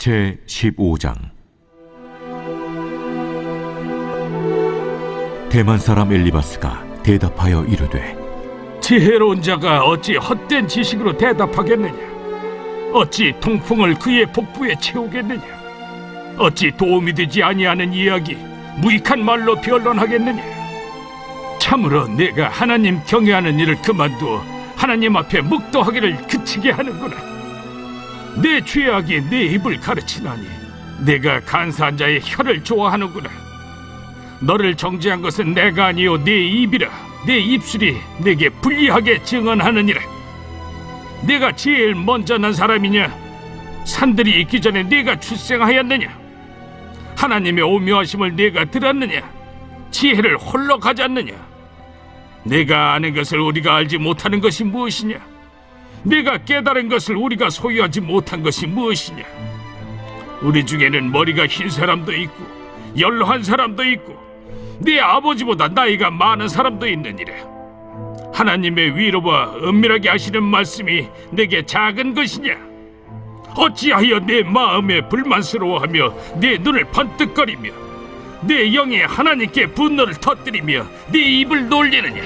제15장. 대만 사람 엘리바스가 대답하여 이르되, 지혜로운 자가 어찌 헛된 지식으로 대답하겠느냐? 어찌 통풍을 그의 복부에 채우겠느냐? 어찌 도움이 되지 아니하는 이야기 무익한 말로 변론하겠느냐? 참으로 내가 하나님 경외하는 일을 그만두어 하나님 앞에 묵도하기를 그치게 하는구나. 내 죄악이 내 입을 가르치나니 내가 간사한 자의 혀를 좋아하는구나. 너를 정죄한 것은 내가 아니요 내 입이라. 내 입술이 내게 불리하게 증언하느니라. 내가 제일 먼저 난 사람이냐? 산들이 있기 전에 내가 출생하였느냐? 하나님의 오묘하심을 내가 들었느냐? 지혜를 홀로 가졌느냐? 내가 아는 것을 우리가 알지 못하는 것이 무엇이냐? 내가 깨달은 것을 우리가 소유하지 못한 것이 무엇이냐? 우리 중에는 머리가 흰 사람도 있고 연로한 사람도 있고 네 아버지보다 나이가 많은 사람도 있느니라. 하나님의 위로와 은밀하게 하시는 말씀이 내게 작은 것이냐? 어찌하여 내 마음에 불만스러워하며 내 눈을 번뜩거리며 내 영에 하나님께 분노를 터뜨리며 네 입을 놀리느냐?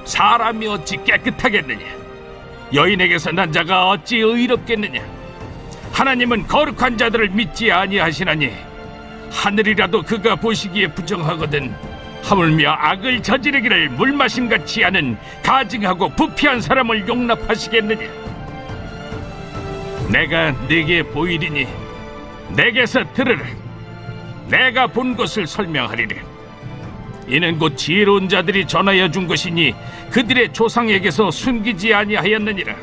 사람이 어찌 깨끗하겠느냐? 여인에게서 난 자가 어찌 의롭겠느냐? 하나님은 거룩한 자들을 믿지 아니하시나니 하늘이라도 그가 보시기에 부정하거든 하물며 악을 저지르기를 물마심같이 하는 가증하고 부패한 사람을 용납하시겠느냐? 내가 네게 보이리니 내게서 들으라. 내가 본 것을 설명하리라. 이는 곧 지혜로운 자들이 전하여 준 것이니 그들의 조상에게서 숨기지 아니하였느니라.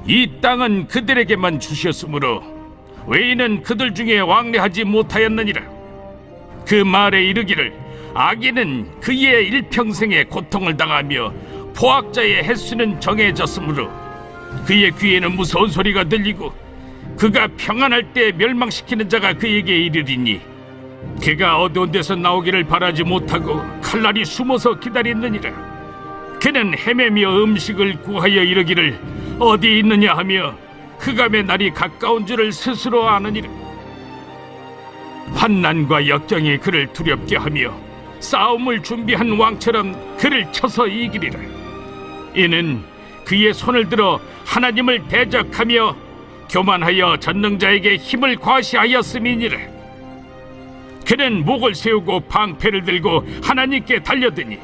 이 땅은 그들에게만 주셨으므로 외인은 그들 중에 왕래하지 못하였느니라. 그 말에 이르기를 악인은 그의 일평생에 고통을 당하며 포악자의 횟수는 정해졌으므로 그의 귀에는 무서운 소리가 들리고 그가 평안할 때 멸망시키는 자가 그에게 이르리니 그가 어두운 데서 나오기를 바라지 못하고 칼날이 숨어서 기다리느니라. 그는 헤매며 음식을 구하여 이르기를 어디 있느냐 하며 흑암의 날이 가까운 줄을 스스로 아느니라. 환난과 역경이 그를 두렵게 하며 싸움을 준비한 왕처럼 그를 쳐서 이기리라. 이는 그의 손을 들어 하나님을 대적하며 교만하여 전능자에게 힘을 과시하였음이니라. 그는 목을 세우고 방패를 들고 하나님께 달려드니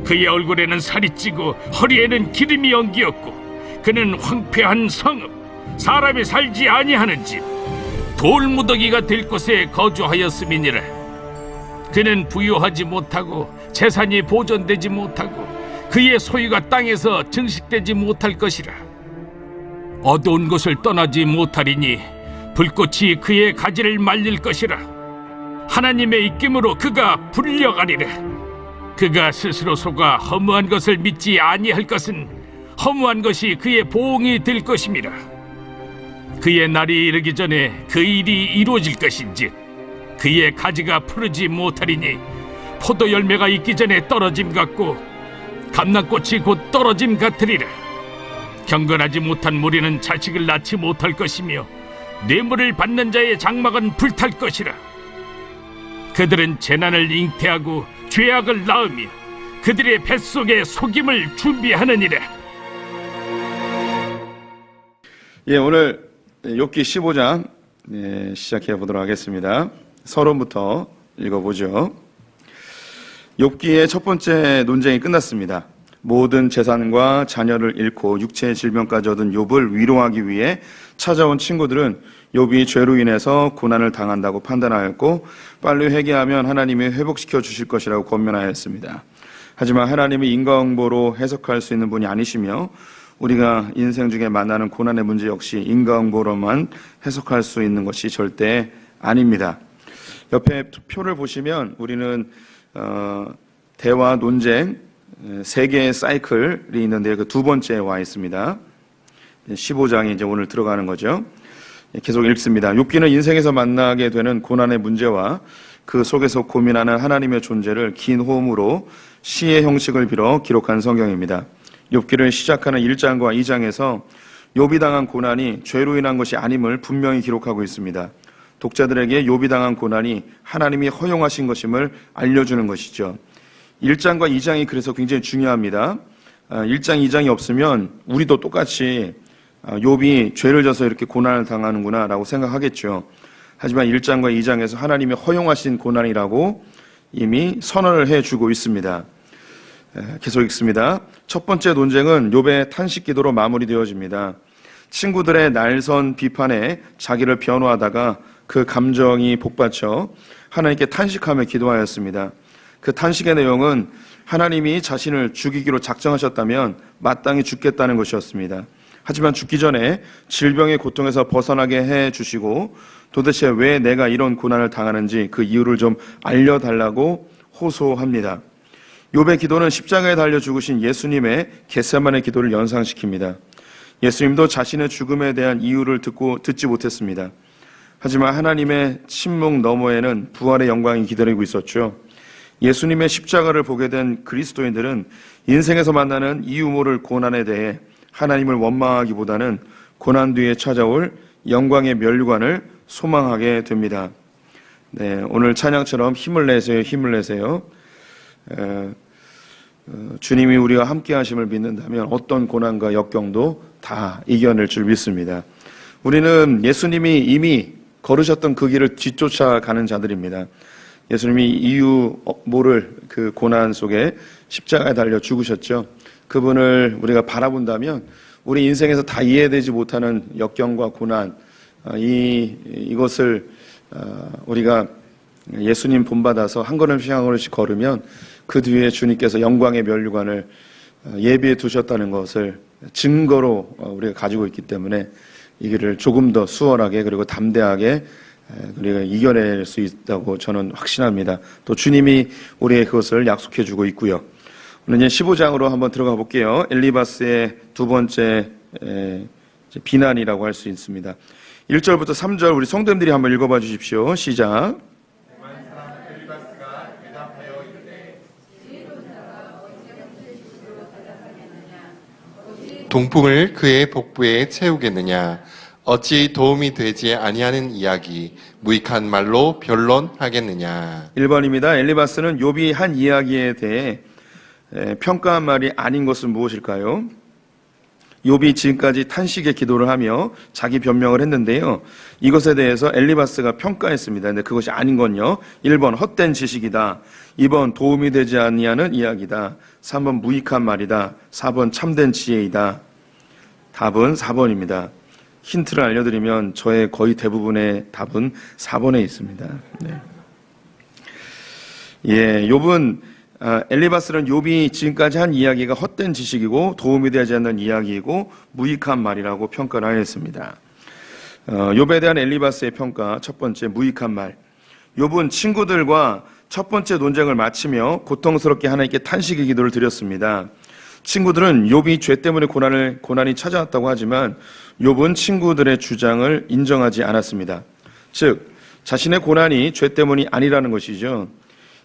그의 얼굴에는 살이 찌고 허리에는 기름이 엉기었고 그는 황폐한 성읍 사람이 살지 아니하는 집 돌무더기가 될 곳에 거주하였음이니라. 그는 부유하지 못하고 재산이 보존되지 못하고 그의 소유가 땅에서 증식되지 못할 것이라. 어두운 곳을 떠나지 못하리니 불꽃이 그의 가지를 말릴 것이라. 하나님의 입김으로 그가 불려가리라. 그가 스스로 속아 허무한 것을 믿지 아니할 것은 허무한 것이 그의 보응이 될 것임이라. 그의 날이 이르기 전에 그 일이 이루어질 것인지 그의 가지가 푸르지 못하리니 포도 열매가 있기 전에 떨어짐 같고 감람꽃이 곧 떨어짐 같으리라. 경건하지 못한 무리는 자식을 낳지 못할 것이며 뇌물을 받는 자의 장막은 불탈 것이라. 그들은 재난을 잉태하고 죄악을 낳으며 그들의 뱃속에 속임을 준비하느니라. 예, 오늘 욥기 15장 시작해 보도록 하겠습니다. 서론부터 읽어보죠. 욥기의 첫 번째 논쟁이 끝났습니다. 모든 재산과 자녀를 잃고 육체의 질병까지 얻은 욥을 위로하기 위해 찾아온 친구들은 욥이 죄로 인해서 고난을 당한다고 판단하였고 빨리 회개하면 하나님이 회복시켜 주실 것이라고 권면하였습니다. 하지만 하나님이 인과응보로 해석할 수 있는 분이 아니시며 우리가 인생 중에 만나는 고난의 문제 역시 인과응보로만 해석할 수 있는 것이 절대 아닙니다. 옆에 표를 보시면 우리는 대화 논쟁 세 개의 사이클이 있는데 그 두 번째에 와 있습니다. 15장이 이제 오늘 들어가는 거죠. 계속 읽습니다. 욥기는 인생에서 만나게 되는 고난의 문제와 그 속에서 고민하는 하나님의 존재를 긴 호흡으로 시의 형식을 빌어 기록한 성경입니다. 욥기를 시작하는 1장과 2장에서 욥이 당한 고난이 죄로 인한 것이 아님을 분명히 기록하고 있습니다. 독자들에게 욥이 당한 고난이 하나님이 허용하신 것임을 알려주는 것이죠. 1장과 2장이 그래서 굉장히 중요합니다. 1장, 2장이 없으면 우리도 똑같이 욥이 죄를 져서 이렇게 고난을 당하는구나 라고 생각하겠죠. 하지만 1장과 2장에서 하나님이 허용하신 고난이라고 이미 선언을 해주고 있습니다. 계속 읽습니다. 첫 번째 논쟁은 욥의 탄식 기도로 마무리되어집니다. 친구들의 날선 비판에 자기를 변호하다가 그 감정이 복받쳐 하나님께 탄식하며 기도하였습니다. 그 탄식의 내용은 하나님이 자신을 죽이기로 작정하셨다면 마땅히 죽겠다는 것이었습니다. 하지만 죽기 전에 질병의 고통에서 벗어나게 해주시고 도대체 왜 내가 이런 고난을 당하는지 그 이유를 좀 알려달라고 호소합니다. 욥의 기도는 십자가에 달려 죽으신 예수님의 겟세마네 기도를 연상시킵니다. 예수님도 자신의 죽음에 대한 이유를 듣지 못했습니다. 하지만 하나님의 침묵 너머에는 부활의 영광이 기다리고 있었죠. 예수님의 십자가를 보게 된 그리스도인들은 인생에서 만나는 이유 모를 고난에 대해 하나님을 원망하기보다는 고난 뒤에 찾아올 영광의 면류관을 소망하게 됩니다. 네, 오늘 찬양처럼 힘을 내세요, 힘을 내세요. 주님이 우리와 함께 하심을 믿는다면 어떤 고난과 역경도 다 이겨낼 줄 믿습니다. 우리는 예수님이 이미 걸으셨던 그 길을 뒤쫓아가는 자들입니다. 예수님이 이유 모를 그 고난 속에 십자가에 달려 죽으셨죠. 그분을 우리가 바라본다면 우리 인생에서 다 이해되지 못하는 역경과 고난, 이것을 우리가 예수님 본받아서 한 걸음씩 한 걸음씩 걸으면 그 뒤에 주님께서 영광의 면류관을 예비해 두셨다는 것을 증거로 우리가 가지고 있기 때문에 이 길을 조금 더 수월하게 그리고 담대하게 우리가 이겨낼 수 있다고 저는 확신합니다. 또 주님이 우리의 그것을 약속해 주고 있고요. 오늘 이제 15장으로 한번 들어가 볼게요. 엘리바스의 두 번째 비난이라고 할 수 있습니다. 1절부터 3절 우리 성도님들이 한번 읽어봐 주십시오. 시작. 동풍을 그의 복부에 채우겠느냐? 어찌 도움이 되지 아니하는 이야기, 무익한 말로 변론하겠느냐? 1번입니다. 엘리바스는 욥이 한 이야기에 대해 평가한 말이 아닌 것은 무엇일까요? 욥이 지금까지 탄식의 기도를 하며 자기 변명을 했는데요. 이것에 대해서 엘리바스가 평가했습니다. 근데 그것이 아닌 건요. 1번 헛된 지식이다. 2번 도움이 되지 아니하는 이야기다. 3번 무익한 말이다. 4번 참된 지혜이다. 답은 4번입니다. 힌트를 알려드리면 저의 거의 대부분의 답은 4번에 있습니다. 네. 욥은 엘리바스는 욥이 지금까지 한 이야기가 헛된 지식이고 도움이 되지 않는 이야기이고 무익한 말이라고 평가를 하였습니다. 욥에 대한 엘리바스의 평가 첫 번째 무익한 말. 욥은 친구들과 첫 번째 논쟁을 마치며 고통스럽게 하나님께 탄식의 기도를 드렸습니다. 친구들은 욥이 죄 때문에 고난이 찾아왔다고 하지만 욥은 친구들의 주장을 인정하지 않았습니다. 즉 자신의 고난이 죄 때문이 아니라는 것이죠.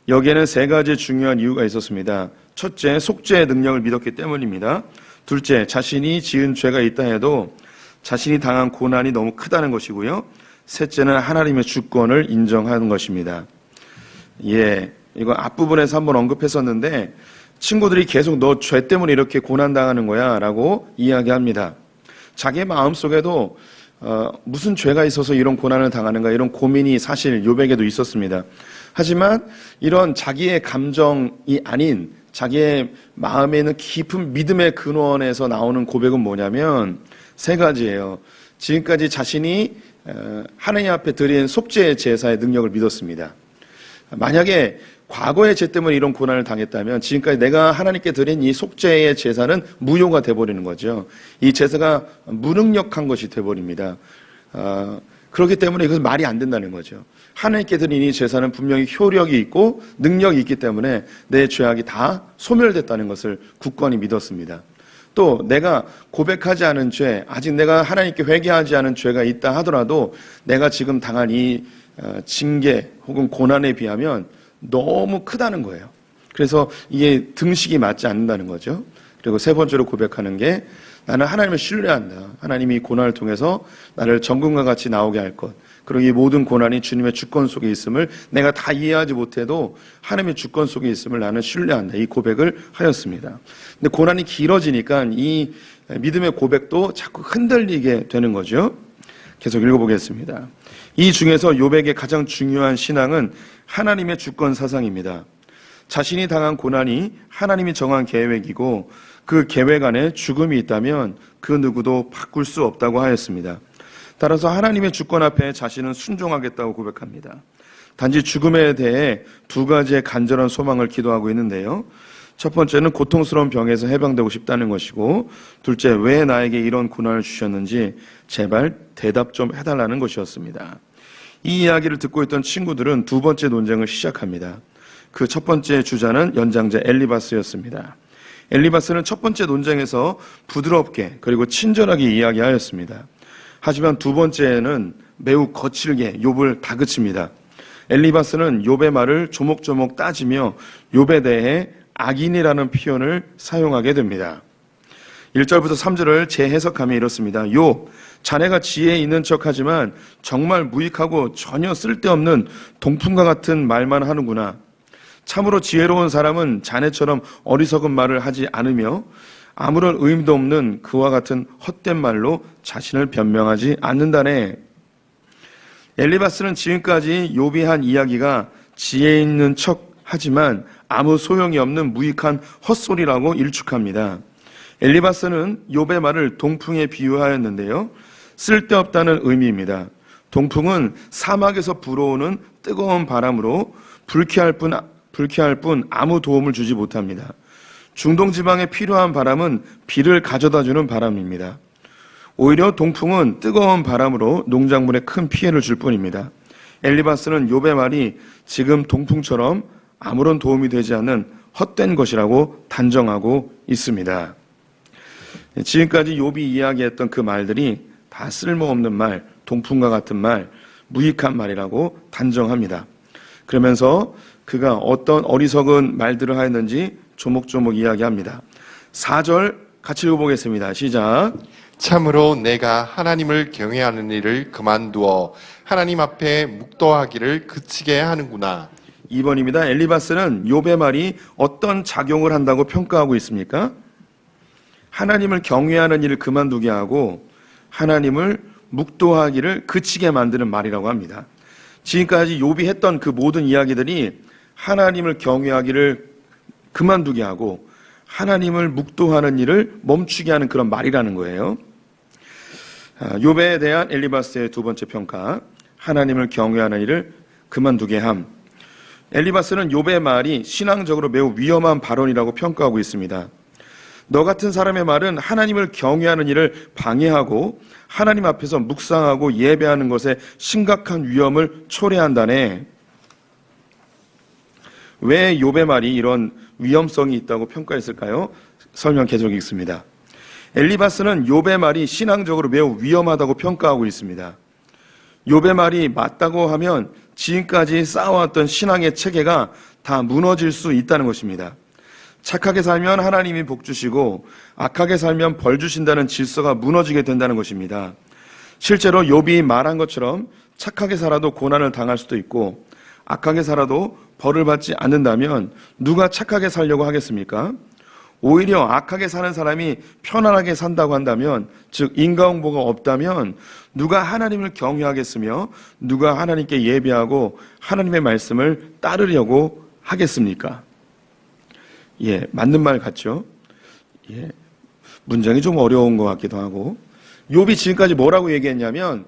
여기에는 세 가지 중요한 이유가 있었습니다. 첫째, 속죄의 능력을 믿었기 때문입니다. 둘째, 자신이 지은 죄가 있다 해도 자신이 당한 고난이 너무 크다는 것이고요. 셋째는 하나님의 주권을 인정하는 것입니다. 이거 앞부분에서 한번 언급했었는데 친구들이 계속 너 죄 때문에 이렇게 고난당하는 거야 라고 이야기합니다. 자기의 마음속에도 무슨 죄가 있어서 이런 고난을 당하는가 이런 고민이 사실 욥에게도 있었습니다. 하지만 이런 자기의 감정이 아닌 자기의 마음에 있는 깊은 믿음의 근원에서 나오는 고백은 뭐냐면 세 가지예요. 지금까지 자신이 하나님 앞에 드린 속죄의 제사의 능력을 믿었습니다. 만약에 과거의 죄 때문에 이런 고난을 당했다면 지금까지 내가 하나님께 드린 이 속죄의 제사는 무효가 돼버리는 거죠. 이 제사가 무능력한 것이 돼버립니다. 그렇기 때문에 이것은 말이 안 된다는 거죠. 하나님께 드린 이 제사는 분명히 효력이 있고 능력이 있기 때문에 내 죄악이 다 소멸됐다는 것을 굳건히 믿었습니다. 또 내가 고백하지 않은 죄, 아직 내가 하나님께 회개하지 않은 죄가 있다 하더라도 내가 지금 당한 이 징계 혹은 고난에 비하면 너무 크다는 거예요. 그래서 이게 등식이 맞지 않는다는 거죠. 그리고 세 번째로 고백하는 게 나는 하나님을 신뢰한다. 하나님이 고난을 통해서 나를 정금과 같이 나오게 할 것. 그리고 이 모든 고난이 주님의 주권 속에 있음을 내가 다 이해하지 못해도 하나님의 주권 속에 있음을 나는 신뢰한다. 이 고백을 하였습니다. 근데 고난이 길어지니까 이 믿음의 고백도 자꾸 흔들리게 되는 거죠. 계속 읽어보겠습니다. 이 중에서 욥에게 가장 중요한 신앙은 하나님의 주권 사상입니다. 자신이 당한 고난이 하나님이 정한 계획이고 그 계획 안에 죽음이 있다면 그 누구도 바꿀 수 없다고 하였습니다. 따라서 하나님의 주권 앞에 자신은 순종하겠다고 고백합니다. 단지 죽음에 대해 두 가지의 간절한 소망을 기도하고 있는데요. 첫 번째는 고통스러운 병에서 해방되고 싶다는 것이고, 둘째, 왜 나에게 이런 고난을 주셨는지 제발 대답 좀 해달라는 것이었습니다. 이 이야기를 듣고 있던 친구들은 두 번째 논쟁을 시작합니다. 그 첫 번째 주자는 연장자 엘리바스였습니다. 엘리바스는 첫 번째 논쟁에서 부드럽게 그리고 친절하게 이야기하였습니다. 하지만 두 번째는 매우 거칠게 욥을 다그칩니다. 엘리바스는 욥의 말을 조목조목 따지며 욥에 대해 악인이라는 표현을 사용하게 됩니다. 1절부터 3절을 재해석하면 이렇습니다. 욥, 자네가 지혜 있는 척하지만 정말 무익하고 전혀 쓸데없는 동풍과 같은 말만 하는구나. 참으로 지혜로운 사람은 자네처럼 어리석은 말을 하지 않으며 아무런 의미도 없는 그와 같은 헛된 말로 자신을 변명하지 않는다네. 엘리바스는 지금까지 욥이 한 이야기가 지혜 있는 척 하지만 아무 소용이 없는 무익한 헛소리라고 일축합니다. 엘리바스는 욥의 말을 동풍에 비유하였는데요. 쓸데없다는 의미입니다. 동풍은 사막에서 불어오는 뜨거운 바람으로 불쾌할 뿐 아무 도움을 주지 못합니다. 중동 지방에 필요한 바람은 비를 가져다주는 바람입니다. 오히려 동풍은 뜨거운 바람으로 농작물에 큰 피해를 줄 뿐입니다. 엘리바스는 욥의 말이 지금 동풍처럼 아무런 도움이 되지 않는 헛된 것이라고 단정하고 있습니다. 지금까지 욥이 이야기했던 그 말들이 다 쓸모없는 말, 동풍과 같은 말, 무익한 말이라고 단정합니다. 그러면서 그가 어떤 어리석은 말들을 하였는지 조목조목 이야기합니다. 4절 같이 읽어보겠습니다. 시작. 참으로 내가 하나님을 경외하는 일을 그만두어 하나님 앞에 묵도하기를 그치게 하는구나. 2번입니다. 엘리바스는 욥의 말이 어떤 작용을 한다고 평가하고 있습니까? 하나님을 경외하는 일을 그만두게 하고 하나님을 묵도하기를 그치게 만드는 말이라고 합니다. 지금까지 욥이 했던 그 모든 이야기들이 하나님을 경외하기를 그만두게 하고 하나님을 묵도하는 일을 멈추게 하는 그런 말이라는 거예요. 욥에 대한 엘리바스의 두 번째 평가, 하나님을 경외하는 일을 그만두게 함. 엘리바스는 욥의 말이 신앙적으로 매우 위험한 발언이라고 평가하고 있습니다. 너 같은 사람의 말은 하나님을 경외하는 일을 방해하고 하나님 앞에서 묵상하고 예배하는 것에 심각한 위험을 초래한다네. 왜 욥의 말이 이런 위험성이 있다고 평가했을까요? 설명 계속 읽습니다. 엘리바스는 욥의 말이 신앙적으로 매우 위험하다고 평가하고 있습니다. 욥의 말이 맞다고 하면 지금까지 쌓아왔던 신앙의 체계가 다 무너질 수 있다는 것입니다. 착하게 살면 하나님이 복 주시고 악하게 살면 벌 주신다는 질서가 무너지게 된다는 것입니다. 실제로 욥이 말한 것처럼 착하게 살아도 고난을 당할 수도 있고 악하게 살아도 벌을 받지 않는다면 누가 착하게 살려고 하겠습니까? 오히려 악하게 사는 사람이 편안하게 산다고 한다면, 즉 인과응보가 없다면 누가 하나님을 경외하겠으며 누가 하나님께 예배하고 하나님의 말씀을 따르려고 하겠습니까? 예, 맞는 말 같죠? 예, 문장이 좀 어려운 것 같기도 하고. 욥이 지금까지 뭐라고 얘기했냐면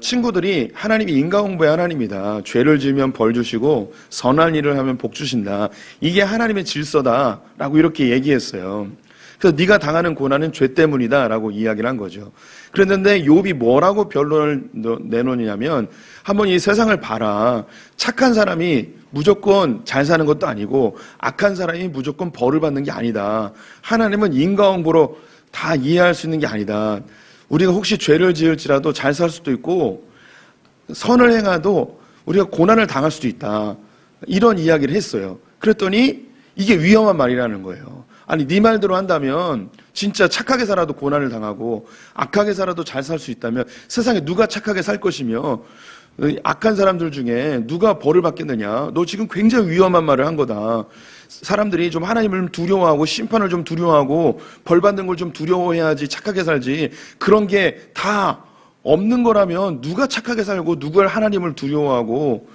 친구들이 하나님이 인과응보의 하나님이다. 죄를 지으면 벌 주시고 선한 일을 하면 복 주신다. 이게 하나님의 질서다라고 이렇게 얘기했어요. 그래서 네가 당하는 고난은 죄 때문이다라고 이야기를 한 거죠. 그랬는데 욥이 뭐라고 변론을 내놓느냐면 한번 이 세상을 봐라. 착한 사람이 무조건 잘 사는 것도 아니고 악한 사람이 무조건 벌을 받는 게 아니다. 하나님은 인과응보로 다 이해할 수 있는 게 아니다. 우리가 혹시 죄를 지을지라도 잘 살 수도 있고 선을 행해도 우리가 고난을 당할 수도 있다. 이런 이야기를 했어요. 그랬더니 이게 위험한 말이라는 거예요. 아니 네 말대로 한다면 진짜 착하게 살아도 고난을 당하고 악하게 살아도 잘 살 수 있다면 세상에 누가 착하게 살 것이며 악한 사람들 중에 누가 벌을 받겠느냐. 너 지금 굉장히 위험한 말을 한 거다. 사람들이 좀 하나님을 두려워하고 심판을 좀 두려워하고 벌 받는 걸 좀 두려워해야지 착하게 살지. 그런 게 다 없는 거라면 누가 착하게 살고 누가 하나님을 두려워하고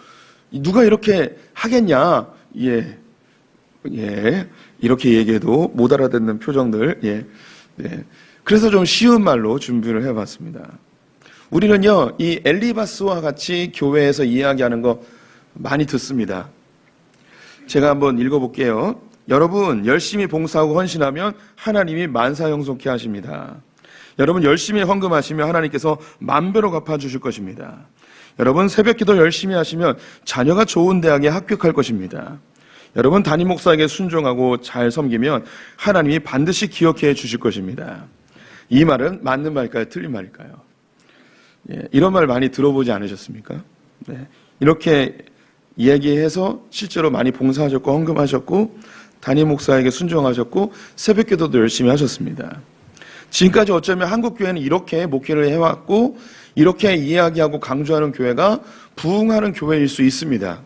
누가 이렇게 하겠냐. 예. 이렇게 얘기해도 못 알아듣는 표정들. 예. 그래서 좀 쉬운 말로 준비를 해봤습니다. 우리는요, 이 엘리바스와 같이 교회에서 이야기하는 거 많이 듣습니다. 제가 한번 읽어볼게요. 여러분, 열심히 봉사하고 헌신하면 하나님이 만사형통케 하십니다. 여러분, 열심히 헌금하시면 하나님께서 만배로 갚아주실 것입니다. 여러분, 새벽기도 열심히 하시면 자녀가 좋은 대학에 합격할 것입니다. 여러분, 담임 목사에게 순종하고 잘 섬기면 하나님이 반드시 기억해 주실 것입니다. 이 말은 맞는 말일까요? 틀린 말일까요? 예, 이런 말 많이 들어보지 않으셨습니까? 네, 이렇게 얘기해서 실제로 많이 봉사하셨고 헌금하셨고 담임 목사에게 순종하셨고 새벽기도도 열심히 하셨습니다. 지금까지 어쩌면 한국교회는 이렇게 목회를 해왔고 이렇게 이야기하고 강조하는 교회가 부흥하는 교회일 수 있습니다.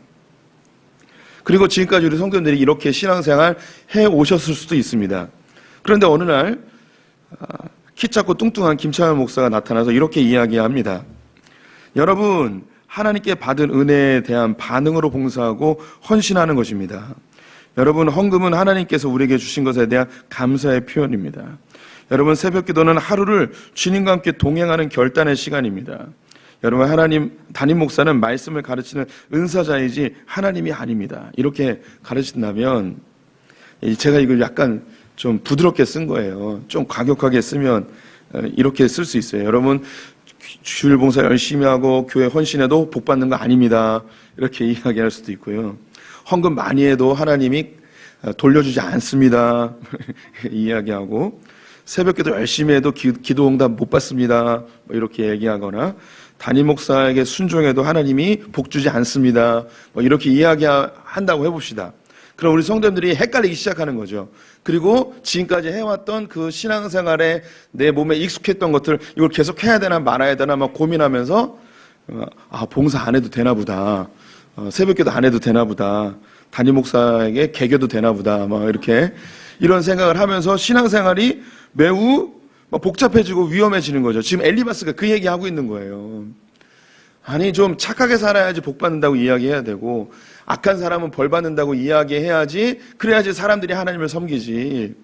그리고 지금까지 우리 성도님들이 이렇게 신앙생활 해오셨을 수도 있습니다. 그런데 어느 날 키 작고 뚱뚱한 김창현 목사가 나타나서 이렇게 이야기합니다. 여러분, 하나님께 받은 은혜에 대한 반응으로 봉사하고 헌신하는 것입니다. 여러분, 헌금은 하나님께서 우리에게 주신 것에 대한 감사의 표현입니다. 여러분, 새벽기도는 하루를 주님과 함께 동행하는 결단의 시간입니다. 여러분, 하나님, 담임 목사는 말씀을 가르치는 은사자이지 하나님이 아닙니다. 이렇게 가르친다면 제가 이걸 약간 좀 부드럽게 쓴 거예요. 좀 과격하게 쓰면 이렇게 쓸 수 있어요. 여러분, 주일 봉사 열심히 하고 교회 헌신해도 복 받는 거 아닙니다. 이렇게 이야기할 수도 있고요. 헌금 많이 해도 하나님이 돌려주지 않습니다. 이야기하고 새벽기도 열심히 해도 기도 응답 못 받습니다. 이렇게 얘기하거나 담임 목사에게 순종해도 하나님이 복 주지 않습니다. 이렇게 이야기한다고 해봅시다. 그럼 우리 성도님들이 헷갈리기 시작하는 거죠. 그리고 지금까지 해왔던 그 신앙생활에 내 몸에 익숙했던 것들 이걸 계속 해야 되나 말아야 되나 막 고민하면서 봉사 안 해도 되나 보다. 새벽기도 안 해도 되나 보다. 담임 목사에게 개교도 되나 보다. 막 이렇게 이런 생각을 하면서 신앙생활이 매우 복잡해지고 위험해지는 거죠. 지금 엘리바스가 그 얘기하고 있는 거예요. 아니, 좀 착하게 살아야지 복 받는다고 이야기해야 되고 악한 사람은 벌 받는다고 이야기해야지, 그래야지 사람들이 하나님을 섬기지.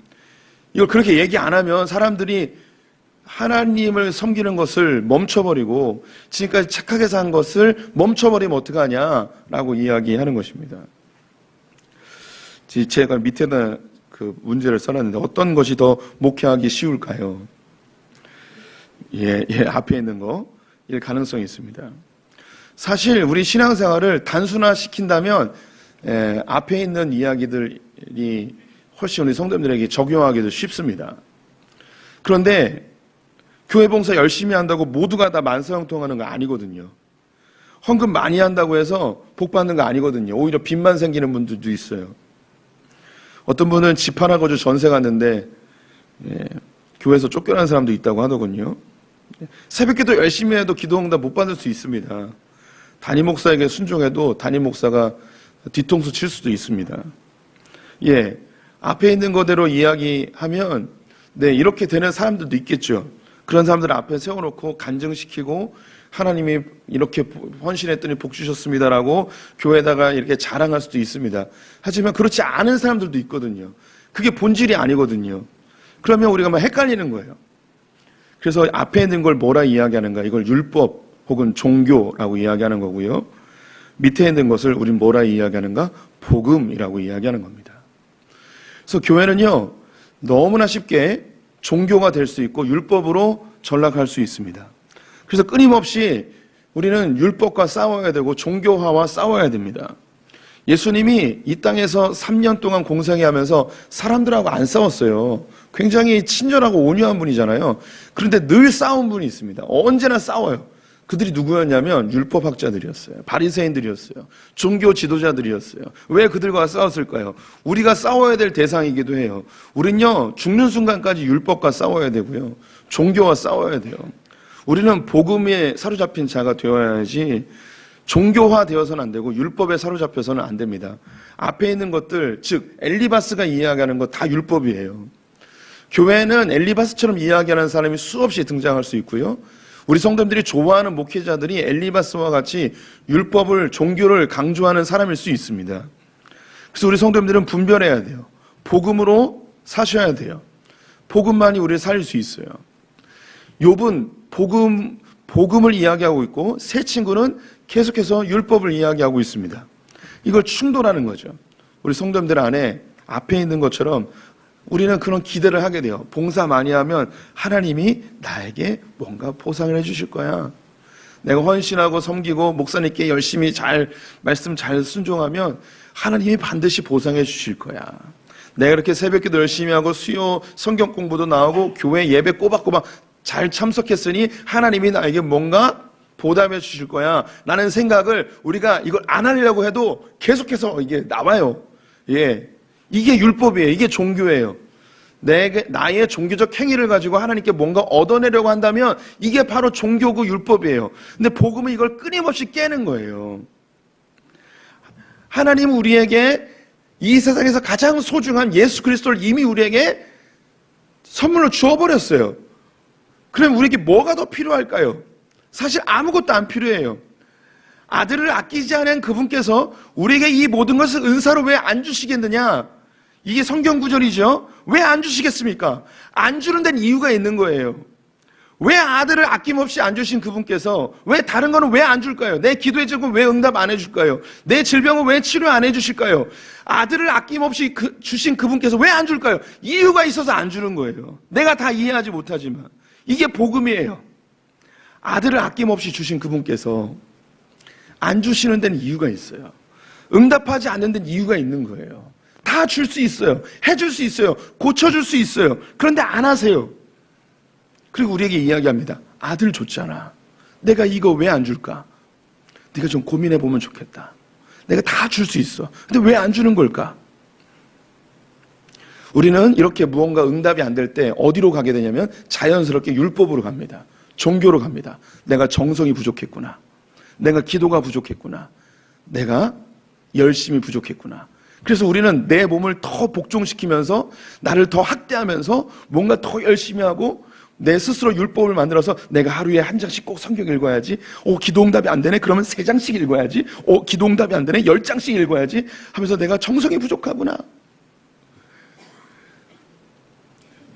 이걸 그렇게 얘기 안 하면 사람들이 하나님을 섬기는 것을 멈춰버리고 지금까지 착하게 산 것을 멈춰버리면 어떡하냐라고 이야기하는 것입니다. 제가 밑에다 그 문제를 써놨는데 어떤 것이 더 목회하기 쉬울까요? 앞에 있는 거일 가능성이 있습니다. 사실 우리 신앙생활을 단순화시킨다면 앞에 있는 이야기들이 훨씬 우리 성도님들에게 적용하기도 쉽습니다. 그런데 교회 봉사 열심히 한다고 모두가 다 만사형통하는 거 아니거든요. 헌금 많이 한다고 해서 복 받는 거 아니거든요. 오히려 빚만 생기는 분들도 있어요. 어떤 분은 집 하나 거주 전세 갔는데 교회에서 쫓겨난 사람도 있다고 하더군요. 새벽기도 열심히 해도 기도응답 못 받을 수 있습니다. 담임 목사에게 순종해도 담임 목사가 뒤통수 칠 수도 있습니다. 앞에 있는 거대로 이야기하면 이렇게 되는 사람들도 있겠죠. 그런 사람들을 앞에 세워놓고 간증시키고 하나님이 이렇게 헌신했더니 복 주셨습니다라고 교회에다가 이렇게 자랑할 수도 있습니다. 하지만 그렇지 않은 사람들도 있거든요. 그게 본질이 아니거든요. 그러면 우리가 막 헷갈리는 거예요. 그래서 앞에 있는 걸 뭐라 이야기하는가? 이걸 율법 혹은 종교라고 이야기하는 거고요. 밑에 있는 것을 우린 뭐라 이야기하는가? 복음이라고 이야기하는 겁니다. 그래서 교회는요, 너무나 쉽게 종교가 될 수 있고 율법으로 전락할 수 있습니다. 그래서 끊임없이 우리는 율법과 싸워야 되고 종교화와 싸워야 됩니다. 예수님이 이 땅에서 3년 동안 공생애 하면서 사람들하고 안 싸웠어요. 굉장히 친절하고 온유한 분이잖아요. 그런데 늘 싸운 분이 있습니다. 언제나 싸워요. 그들이 누구였냐면 율법학자들이었어요. 바리새인들이었어요. 종교 지도자들이었어요. 왜 그들과 싸웠을까요? 우리가 싸워야 될 대상이기도 해요. 우린요, 죽는 순간까지 율법과 싸워야 되고요. 종교와 싸워야 돼요. 우리는 복음에 사로잡힌 자가 되어야지 종교화 되어서는 안 되고 율법에 사로잡혀서는 안 됩니다. 앞에 있는 것들, 즉 엘리바스가 이야기하는 것 다 율법이에요. 교회는 엘리바스처럼 이야기하는 사람이 수없이 등장할 수 있고요. 우리 성도님들이 좋아하는 목회자들이 엘리바스와 같이 율법을, 종교를 강조하는 사람일 수 있습니다. 그래서 우리 성도님들은 분별해야 돼요. 복음으로 사셔야 돼요. 복음만이 우리를 살릴 수 있어요. 욥은 복음을 이야기하고 있고 새 친구는 계속해서 율법을 이야기하고 있습니다. 이걸 충돌하는 거죠. 우리 성도님들 안에 앞에 있는 것처럼 우리는 그런 기대를 하게 돼요. 봉사 많이 하면 하나님이 나에게 뭔가 보상을 해주실 거야. 내가 헌신하고 섬기고 목사님께 열심히 말씀 잘 순종하면 하나님이 반드시 보상해 주실 거야. 내가 이렇게 새벽기도 열심히 하고 수요 성경 공부도 나오고 교회 예배 꼬박꼬박 잘 참석했으니 하나님이 나에게 뭔가 보답해 주실 거야. 라는 생각을 우리가 이걸 안 하려고 해도 계속해서 이게 나와요. 예. 이게 율법이에요. 이게 종교예요. 나의 종교적 행위를 가지고 하나님께 뭔가 얻어내려고 한다면 이게 바로 종교고 율법이에요. 근데 복음은 이걸 끊임없이 깨는 거예요. 하나님은 우리에게 이 세상에서 가장 소중한 예수 그리스도를 이미 우리에게 선물로 주어버렸어요. 그럼 우리에게 뭐가 더 필요할까요? 사실 아무것도 안 필요해요. 아들을 아끼지 않은 그분께서 우리에게 이 모든 것을 은사로 왜 안 주시겠느냐? 이게 성경 구절이죠. 왜 안 주시겠습니까? 안 주는 데는 이유가 있는 거예요. 왜 아들을 아낌없이 안 주신 그분께서 왜 다른 거는 왜 안 줄까요? 내 기도의 제목은 왜 응답 안 해줄까요? 내 질병은 왜 치료 안 해주실까요? 아들을 아낌없이 주신 그분께서 왜 안 줄까요? 이유가 있어서 안 주는 거예요. 내가 다 이해하지 못하지만 이게 복음이에요. 아들을 아낌없이 주신 그분께서 안 주시는 데는 이유가 있어요. 응답하지 않는 데는 이유가 있는 거예요. 다 줄 수 있어요. 해줄 수 있어요. 고쳐줄 수 있어요. 그런데 안 하세요. 그리고 우리에게 이야기합니다. 아들 줬잖아. 내가 이거 왜 안 줄까? 네가 좀 고민해 보면 좋겠다. 내가 다 줄 수 있어. 근데 왜 안 주는 걸까? 우리는 이렇게 무언가 응답이 안 될 때 어디로 가게 되냐면 자연스럽게 율법으로 갑니다. 종교로 갑니다. 내가 정성이 부족했구나. 내가 기도가 부족했구나. 내가 열심히 부족했구나. 그래서 우리는 내 몸을 더 복종시키면서 나를 더 학대하면서 뭔가 더 열심히 하고 내 스스로 율법을 만들어서 내가 하루에 한 장씩 꼭 성경 읽어야지. 기도응답이 안 되네? 그러면 3장씩 읽어야지. 기도응답이 안 되네? 10장씩 읽어야지. 하면서 내가 정성이 부족하구나.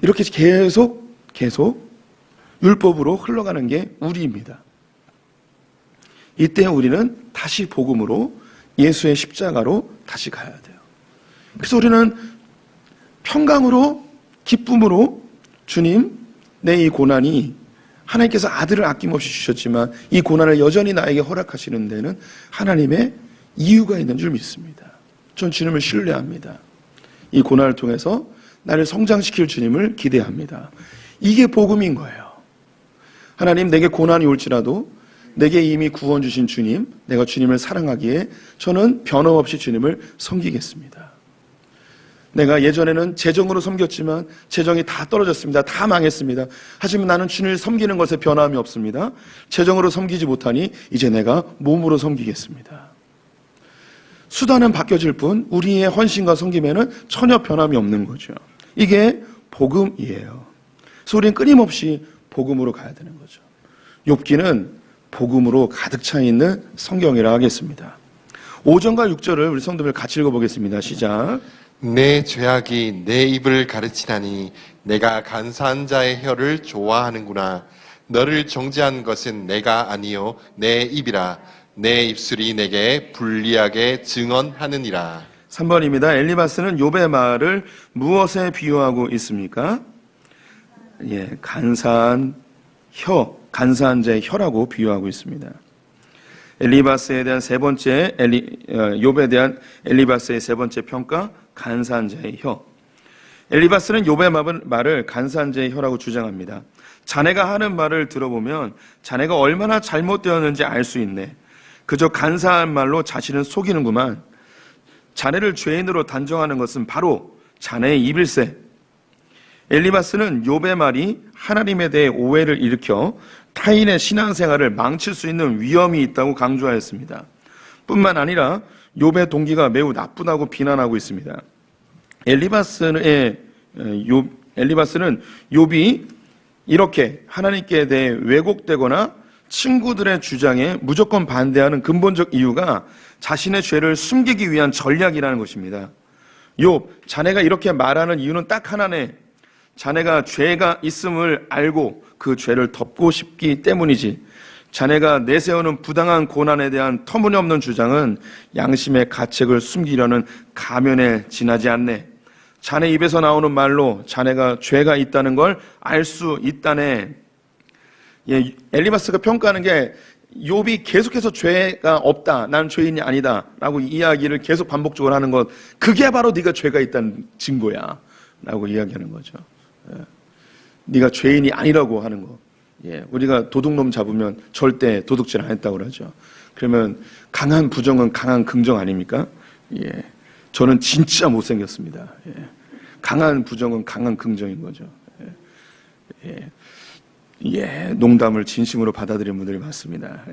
이렇게 계속 율법으로 흘러가는 게 우리입니다. 이때 우리는 다시 복음으로 예수의 십자가로 다시 가야 돼요. 그래서 우리는 평강으로 기쁨으로 주님 내 이 고난이 하나님께서 아들을 아낌없이 주셨지만 이 고난을 여전히 나에게 허락하시는 데는 하나님의 이유가 있는 줄 믿습니다. 전 주님을 신뢰합니다. 이 고난을 통해서 나를 성장시킬 주님을 기대합니다. 이게 복음인 거예요. 하나님 내게 고난이 올지라도 내게 이미 구원 주신 주님, 내가 주님을 사랑하기에 저는 변함없이 주님을 섬기겠습니다. 내가 예전에는 재정으로 섬겼지만 재정이 다 떨어졌습니다. 다 망했습니다. 하지만 나는 주님을 섬기는 것에 변함이 없습니다. 재정으로 섬기지 못하니 이제 내가 몸으로 섬기겠습니다. 수단은 바뀌어질 뿐 우리의 헌신과 섬김에는 전혀 변함이 없는 거죠. 이게 복음이에요. 그래서 우리는 끊임없이 복음으로 가야 되는 거죠. 욥기는 복음으로 가득 차 있는 성경이라 하겠습니다. 5절과 6절을 우리 성도들 같이 읽어보겠습니다. 시작. 내 죄악이 내 입을 가르치나니 내가 간사한 자의 혀를 좋아하는구나. 너를 정죄한 것은 내가 아니요 내 입이라. 내 입술이 내게 불리하게 증언하느니라. 3번입니다. 엘리바스는 욥의 말을 무엇에 비유하고 있습니까? 간사한 자의 혀라고 비유하고 있습니다. 엘리바스에 대한 욥에 대한 엘리바스의 세 번째 평가, 간사한 자의 혀. 엘리바스는 욥의 말을 간사한 자의 혀라고 주장합니다. 자네가 하는 말을 들어보면 자네가 얼마나 잘못되었는지 알 수 있네. 그저 간사한 말로 자신을 속이는구만. 자네를 죄인으로 단정하는 것은 바로 자네의 입일세. 엘리바스는 욥의 말이 하나님에 대해 오해를 일으켜 타인의 신앙생활을 망칠 수 있는 위험이 있다고 강조하였습니다. 뿐만 아니라 욥의 동기가 매우 나쁘다고 비난하고 있습니다. 엘리바스는 욥이 이렇게 하나님께 대해 왜곡되거나 친구들의 주장에 무조건 반대하는 근본적 이유가 자신의 죄를 숨기기 위한 전략이라는 것입니다. 욥, 자네가 이렇게 말하는 이유는 딱 하나네. 자네가 죄가 있음을 알고 그 죄를 덮고 싶기 때문이지. 자네가 내세우는 부당한 고난에 대한 터무니없는 주장은 양심의 가책을 숨기려는 가면에 지나지 않네. 자네 입에서 나오는 말로 자네가 죄가 있다는 걸 알 수 있다네. 예, 엘리바스가 평가하는 게 욥이 계속해서 죄가 없다, 난 죄인이 아니다 라고 이야기를 계속 반복적으로 하는 것, 그게 바로 네가 죄가 있다는 증거야 라고 이야기하는 거죠. 예. 네가 죄인이 아니라고 하는 거. 예. 우리가 도둑놈 잡으면 절대 도둑질 안 했다고 그러죠. 그러면 강한 부정은 강한 긍정 아닙니까? 예. 저는 진짜 못생겼습니다. 예. 강한 부정은 강한 긍정인 거죠. 예. 예. 예, 농담을 진심으로 받아들이는 분들이 많습니다.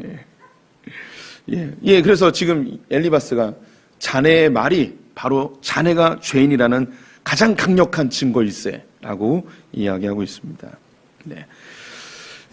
예, 그래서 지금 엘리바스가 자네의 말이 바로 자네가 죄인이라는 가장 강력한 증거일세라고 이야기하고 있습니다. 네.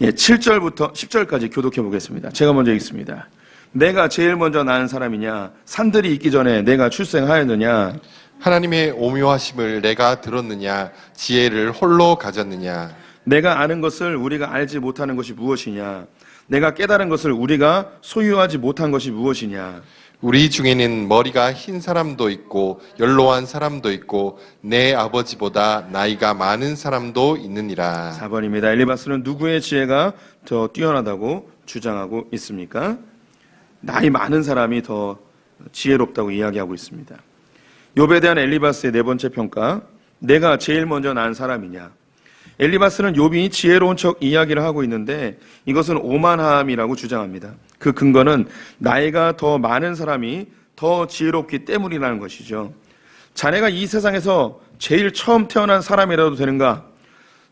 예, 7절부터 10절까지 교독해 보겠습니다. 제가 먼저 읽습니다. 내가 제일 먼저 낳은 사람이냐? 산들이 있기 전에 내가 출생하였느냐? 하나님의 오묘하심을 내가 들었느냐? 지혜를 홀로 가졌느냐? 내가 아는 것을 우리가 알지 못하는 것이 무엇이냐? 내가 깨달은 것을 우리가 소유하지 못한 것이 무엇이냐? 우리 중에는 머리가 흰 사람도 있고 연로한 사람도 있고 내 아버지보다 나이가 많은 사람도 있느니라. 4번입니다. 엘리바스는 누구의 지혜가 더 뛰어나다고 주장하고 있습니까? 나이 많은 사람이 더 지혜롭다고 이야기하고 있습니다. 욥에 대한 엘리바스의 네 번째 평가, 내가 제일 먼저 낳은 사람이냐? 엘리바스는 욥이 지혜로운 척 이야기를 하고 있는데 이것은 오만함이라고 주장합니다. 그 근거는 나이가 더 많은 사람이 더 지혜롭기 때문이라는 것이죠. 자네가 이 세상에서 제일 처음 태어난 사람이라도 되는가?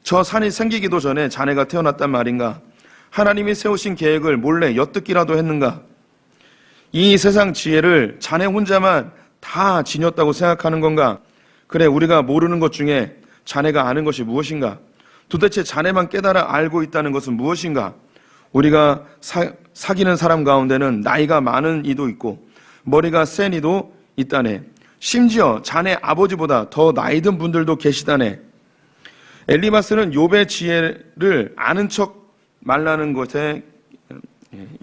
저 산이 생기기도 전에 자네가 태어났단 말인가? 하나님이 세우신 계획을 몰래 엿듣기라도 했는가? 이 세상 지혜를 자네 혼자만 다 지녔다고 생각하는 건가? 그래, 우리가 모르는 것 중에 자네가 아는 것이 무엇인가? 도대체 자네만 깨달아 알고 있다는 것은 무엇인가? 우리가 사귀는 사람 가운데는 나이가 많은 이도 있고 머리가 센 이도 있다네. 심지어 자네 아버지보다 더 나이 든 분들도 계시다네. 엘리바스는 욥의 지혜를 아는 척 말하는 것에,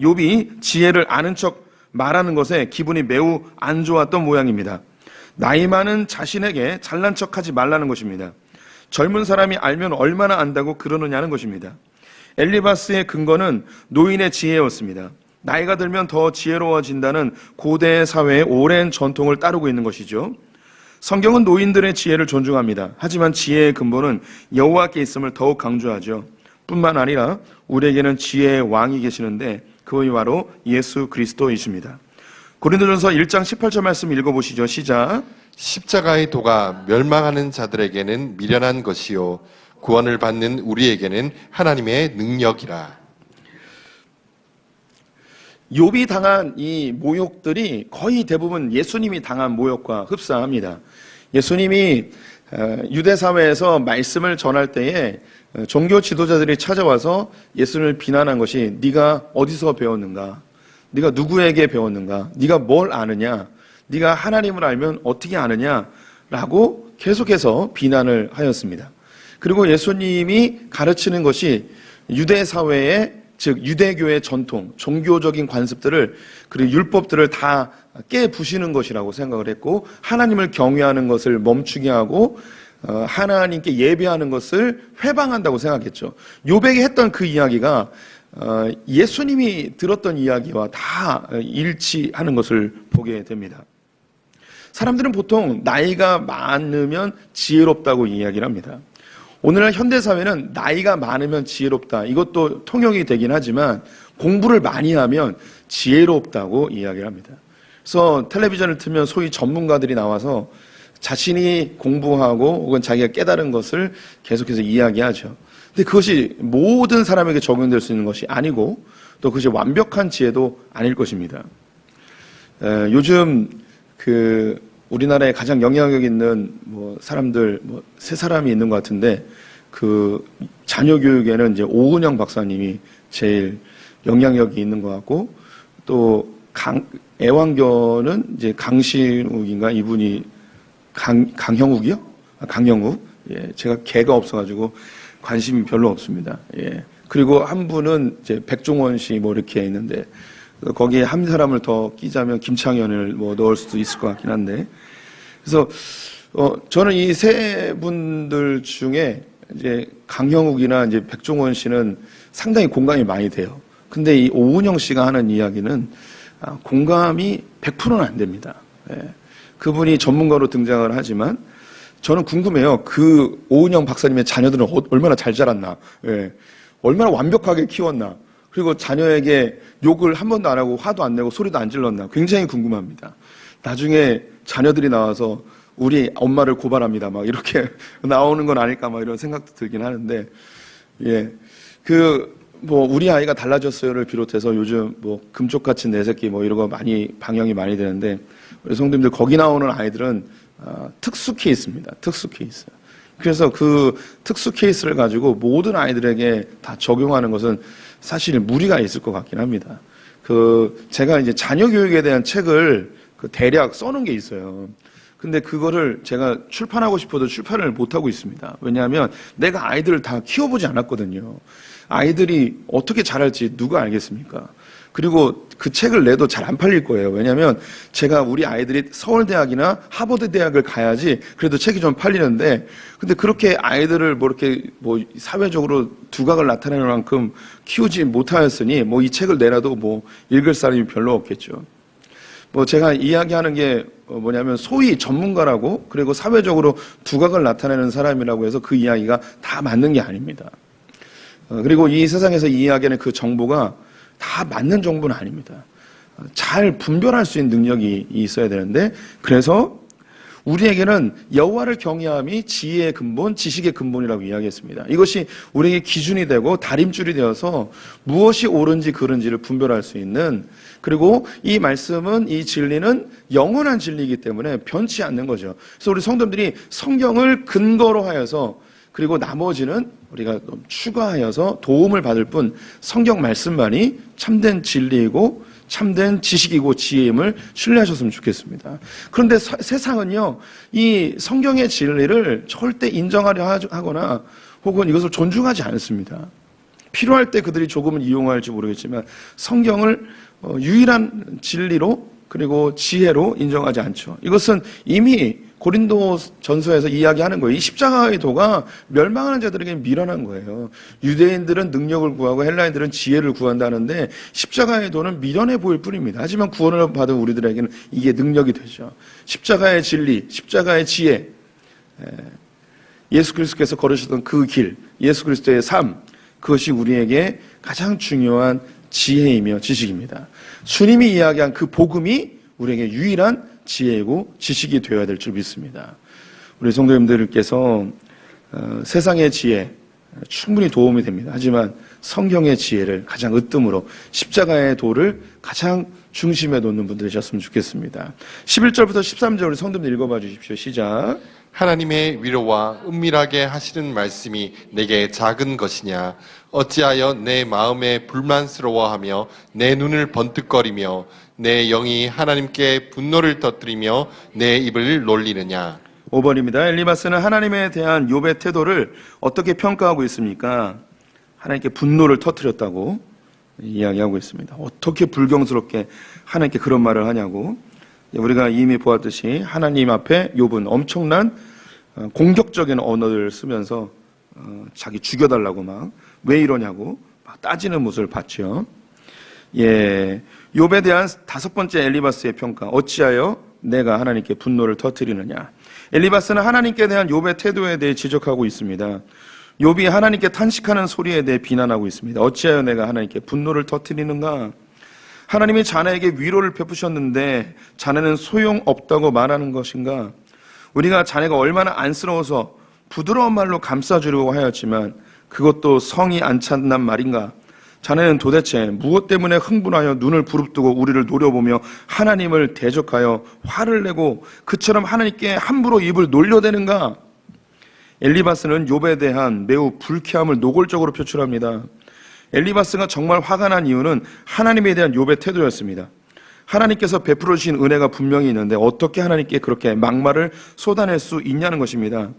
욥이 지혜를 아는 척 말하는 것에 기분이 매우 안 좋았던 모양입니다. 나이 많은 자신에게 잘난 척하지 말라는 것입니다. 젊은 사람이 알면 얼마나 안다고 그러느냐는 것입니다. 엘리바스의 근거는 노인의 지혜였습니다. 나이가 들면 더 지혜로워진다는 고대 사회의 오랜 전통을 따르고 있는 것이죠. 성경은 노인들의 지혜를 존중합니다. 하지만 지혜의 근본은 여호와께 있음을 더욱 강조하죠. 뿐만 아니라 우리에게는 지혜의 왕이 계시는데 그분이 바로 예수 그리스도이십니다. 고린도전서 1장 18절 말씀 읽어보시죠. 시작. 십자가의 도가 멸망하는 자들에게는 미련한 것이요 구원을 받는 우리에게는 하나님의 능력이라. 욥이 당한 이 모욕들이 거의 대부분 예수님이 당한 모욕과 흡사합니다. 예수님이 유대 사회에서 말씀을 전할 때에 종교 지도자들이 찾아와서 예수님을 비난한 것이 네가 어디서 배웠는가? 네가 누구에게 배웠는가? 네가 뭘 아느냐? 네가 하나님을 알면 어떻게 아느냐라고 계속해서 비난을 하였습니다. 그리고 예수님이 가르치는 것이 유대 사회의, 즉 유대교의 전통, 종교적인 관습들을, 그리고 율법들을 다 깨부시는 것이라고 생각을 했고 하나님을 경외하는 것을 멈추게 하고 하나님께 예배하는 것을 회방한다고 생각했죠. 욥에게 했던 그 이야기가 예수님이 들었던 이야기와 다 일치하는 것을 보게 됩니다. 사람들은 보통 나이가 많으면 지혜롭다고 이야기를 합니다. 오늘날 현대사회는 나이가 많으면 지혜롭다. 이것도 통용이 되긴 하지만 공부를 많이 하면 지혜롭다고 이야기를 합니다. 그래서 텔레비전을 틀면 소위 전문가들이 나와서 자신이 공부하고 혹은 자기가 깨달은 것을 계속해서 이야기하죠. 근데 그것이 모든 사람에게 적용될 수 있는 것이 아니고 또 그것이 완벽한 지혜도 아닐 것입니다. 요즘 우리나라에 가장 영향력 있는 사람들 세 사람이 있는 것 같은데 자녀 교육에는 이제 오은영 박사님이 제일 영향력이 있는 것 같고 또 애완견은 이제 강신욱인가 이분이 강형욱이요? 강형욱. 예, 제가 개가 없어가지고 관심이 별로 없습니다. 예. 그리고 한 분은 이제 백종원 씨 이렇게 있는데 거기에 한 사람을 더 끼자면 김창현을 넣을 수도 있을 것 같긴 한데 그래서 저는 이 세 분들 중에 이제 강형욱이나 이제 백종원 씨는 상당히 공감이 많이 돼요. 근데 이 오은영 씨가 하는 이야기는 공감이 100%는 안 됩니다. 예. 그분이 전문가로 등장을 하지만 저는 궁금해요. 오은영 박사님의 자녀들은 얼마나 잘 자랐나, 예. 얼마나 완벽하게 키웠나, 그리고 자녀에게 욕을 한 번도 안 하고 화도 안 내고 소리도 안 질렀나 굉장히 궁금합니다. 나중에 자녀들이 나와서 우리 엄마를 고발합니다. 막 이렇게 나오는 건 아닐까 막 이런 생각도 들긴 하는데, 예. 우리 아이가 달라졌어요를 비롯해서 요즘 금쪽같이 내 새끼 이런 거 방영이 많이 되는데, 우리 성도님들 거기 나오는 아이들은 특수 케이스입니다. 특수 케이스. 그래서 그 특수 케이스를 가지고 모든 아이들에게 다 적용하는 것은 사실 무리가 있을 것 같긴 합니다. 제가 이제 자녀 교육에 대한 책을 대략 써놓은 게 있어요. 근데 그거를 제가 출판하고 싶어도 출판을 못하고 있습니다. 왜냐하면 내가 아이들을 다 키워보지 않았거든요. 아이들이 어떻게 자랄지 누가 알겠습니까? 그리고 그 책을 내도 잘 안 팔릴 거예요. 왜냐하면 제가 우리 아이들이 서울대학이나 하버드대학을 가야지 그래도 책이 좀 팔리는데, 근데 그렇게 아이들을 이렇게 사회적으로 두각을 나타내는 만큼 키우지 못하였으니 이 책을 내놔도 읽을 사람이 별로 없겠죠. 제가 이야기하는 게 뭐냐면 소위 전문가라고 그리고 사회적으로 두각을 나타내는 사람이라고 해서 그 이야기가 다 맞는 게 아닙니다. 그리고 이 세상에서 이야기하는 그 정보가 다 맞는 정보는 아닙니다. 잘 분별할 수 있는 능력이 있어야 되는데, 그래서 우리에게는 여호와를 경외함이 지혜의 근본, 지식의 근본이라고 이야기했습니다. 이것이 우리에게 기준이 되고 다림줄이 되어서 무엇이 옳은지 그른지를 분별할 수 있는, 그리고 이 말씀은, 이 진리는 영원한 진리이기 때문에 변치 않는 거죠. 그래서 우리 성도들이 성경을 근거로 하여서, 그리고 나머지는 우리가 추가하여서 도움을 받을 뿐 성경 말씀만이 참된 진리이고 참된 지식이고 지혜임을 신뢰하셨으면 좋겠습니다. 그런데 세상은요, 이 성경의 진리를 절대 인정하려 하거나 혹은 이것을 존중하지 않습니다. 필요할 때 그들이 조금은 이용할지 모르겠지만 성경을 유일한 진리로 그리고 지혜로 인정하지 않죠. 이것은 이미 고린도 전서에서 이야기하는 거예요. 이 십자가의 도가 멸망하는 자들에게 미련한 거예요. 유대인들은 능력을 구하고 헬라인들은 지혜를 구한다는데 십자가의 도는 미련해 보일 뿐입니다. 하지만 구원을 받은 우리들에게는 이게 능력이 되죠. 십자가의 진리, 십자가의 지혜, 예수 그리스도께서 걸으셨던 그 길, 예수 그리스도의 삶, 그것이 우리에게 가장 중요한 지혜이며 지식입니다. 주님이 이야기한 그 복음이 우리에게 유일한 지혜이고 지식이 되어야 될 줄 믿습니다. 우리 성도님들께서 세상의 지혜 충분히 도움이 됩니다. 하지만 성경의 지혜를 가장 으뜸으로 십자가의 도를 가장 중심에 놓는 분들이 되셨으면 좋겠습니다. 11절부터 13절 우리 성도님들 읽어봐 주십시오. 시작. 하나님의 위로와 은밀하게 하시는 말씀이 내게 작은 것이냐? 어찌하여 내 마음에 불만스러워하며 내 눈을 번뜩거리며 내 영이 하나님께 분노를 터뜨리며 내 입을 놀리느냐? 5번입니다. 엘리바스는 하나님에 대한 욥의 태도를 어떻게 평가하고 있습니까? 하나님께 분노를 터뜨렸다고 이야기하고 있습니다. 어떻게 불경스럽게 하나님께 그런 말을 하냐고. 우리가 이미 보았듯이 하나님 앞에 욥은 엄청난 공격적인 언어를 쓰면서 자기 죽여달라고 막 왜 이러냐고 막 따지는 모습을 봤죠. 예, 욥에 대한 5번째 엘리바스의 평가. 어찌하여 내가 하나님께 분노를 터뜨리느냐. 엘리바스는 하나님께 대한 욥의 태도에 대해 지적하고 있습니다. 욥이 하나님께 탄식하는 소리에 대해 비난하고 있습니다. 어찌하여 내가 하나님께 분노를 터뜨리는가? 하나님이 자네에게 위로를 베푸셨는데 자네는 소용없다고 말하는 것인가? 우리가 자네가 얼마나 안쓰러워서 부드러운 말로 감싸주려고 하였지만 그것도 성이 안 찼단 말인가? 자네는 도대체 무엇 때문에 흥분하여 눈을 부릅뜨고 우리를 노려보며 하나님을 대적하여 화를 내고 그처럼 하나님께 함부로 입을 놀려대는가? 엘리바스는 욥에 대한 매우 불쾌함을 노골적으로 표출합니다. 엘리바스가 정말 화가 난 이유는 하나님에 대한 욥의 태도였습니다. 하나님께서 베풀어 주신 은혜가 분명히 있는데 어떻게 하나님께 그렇게 막말을 쏟아낼 수 있냐는 것입니다.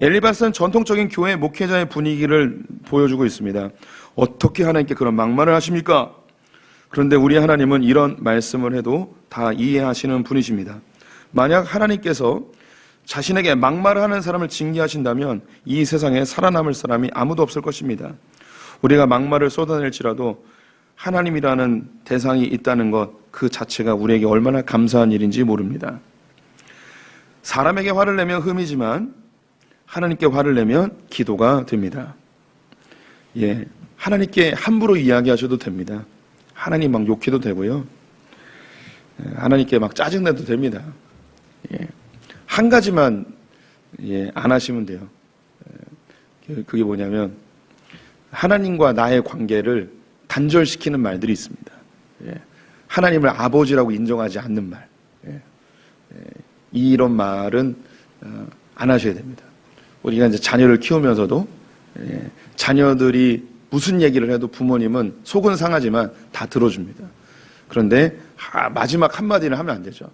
엘리바스는 전통적인 교회 목회자의 분위기를 보여주고 있습니다. 어떻게 하나님께 그런 막말을 하십니까? 그런데 우리 하나님은 이런 말씀을 해도 다 이해하시는 분이십니다. 만약 하나님께서 자신에게 막말을 하는 사람을 징계하신다면 이 세상에 살아남을 사람이 아무도 없을 것입니다. 우리가 막말을 쏟아낼지라도 하나님이라는 대상이 있다는 것 그 자체가 우리에게 얼마나 감사한 일인지 모릅니다. 사람에게 화를 내면 흠이지만 하나님께 화를 내면 기도가 됩니다. 예, 하나님께 함부로 이야기하셔도 됩니다. 하나님 막 욕해도 되고요. 하나님께 막 짜증내도 됩니다. 예, 한 가지만 안 하시면 돼요. 그게 뭐냐면 하나님과 나의 관계를 단절시키는 말들이 있습니다. 예, 하나님을 아버지라고 인정하지 않는 말. 이런 말은 안 하셔야 됩니다. 우리가 이제 자녀를 키우면서도 자녀들이 무슨 얘기를 해도 부모님은 속은 상하지만 다 들어줍니다. 그런데 마지막 한마디를 하면 안 되죠.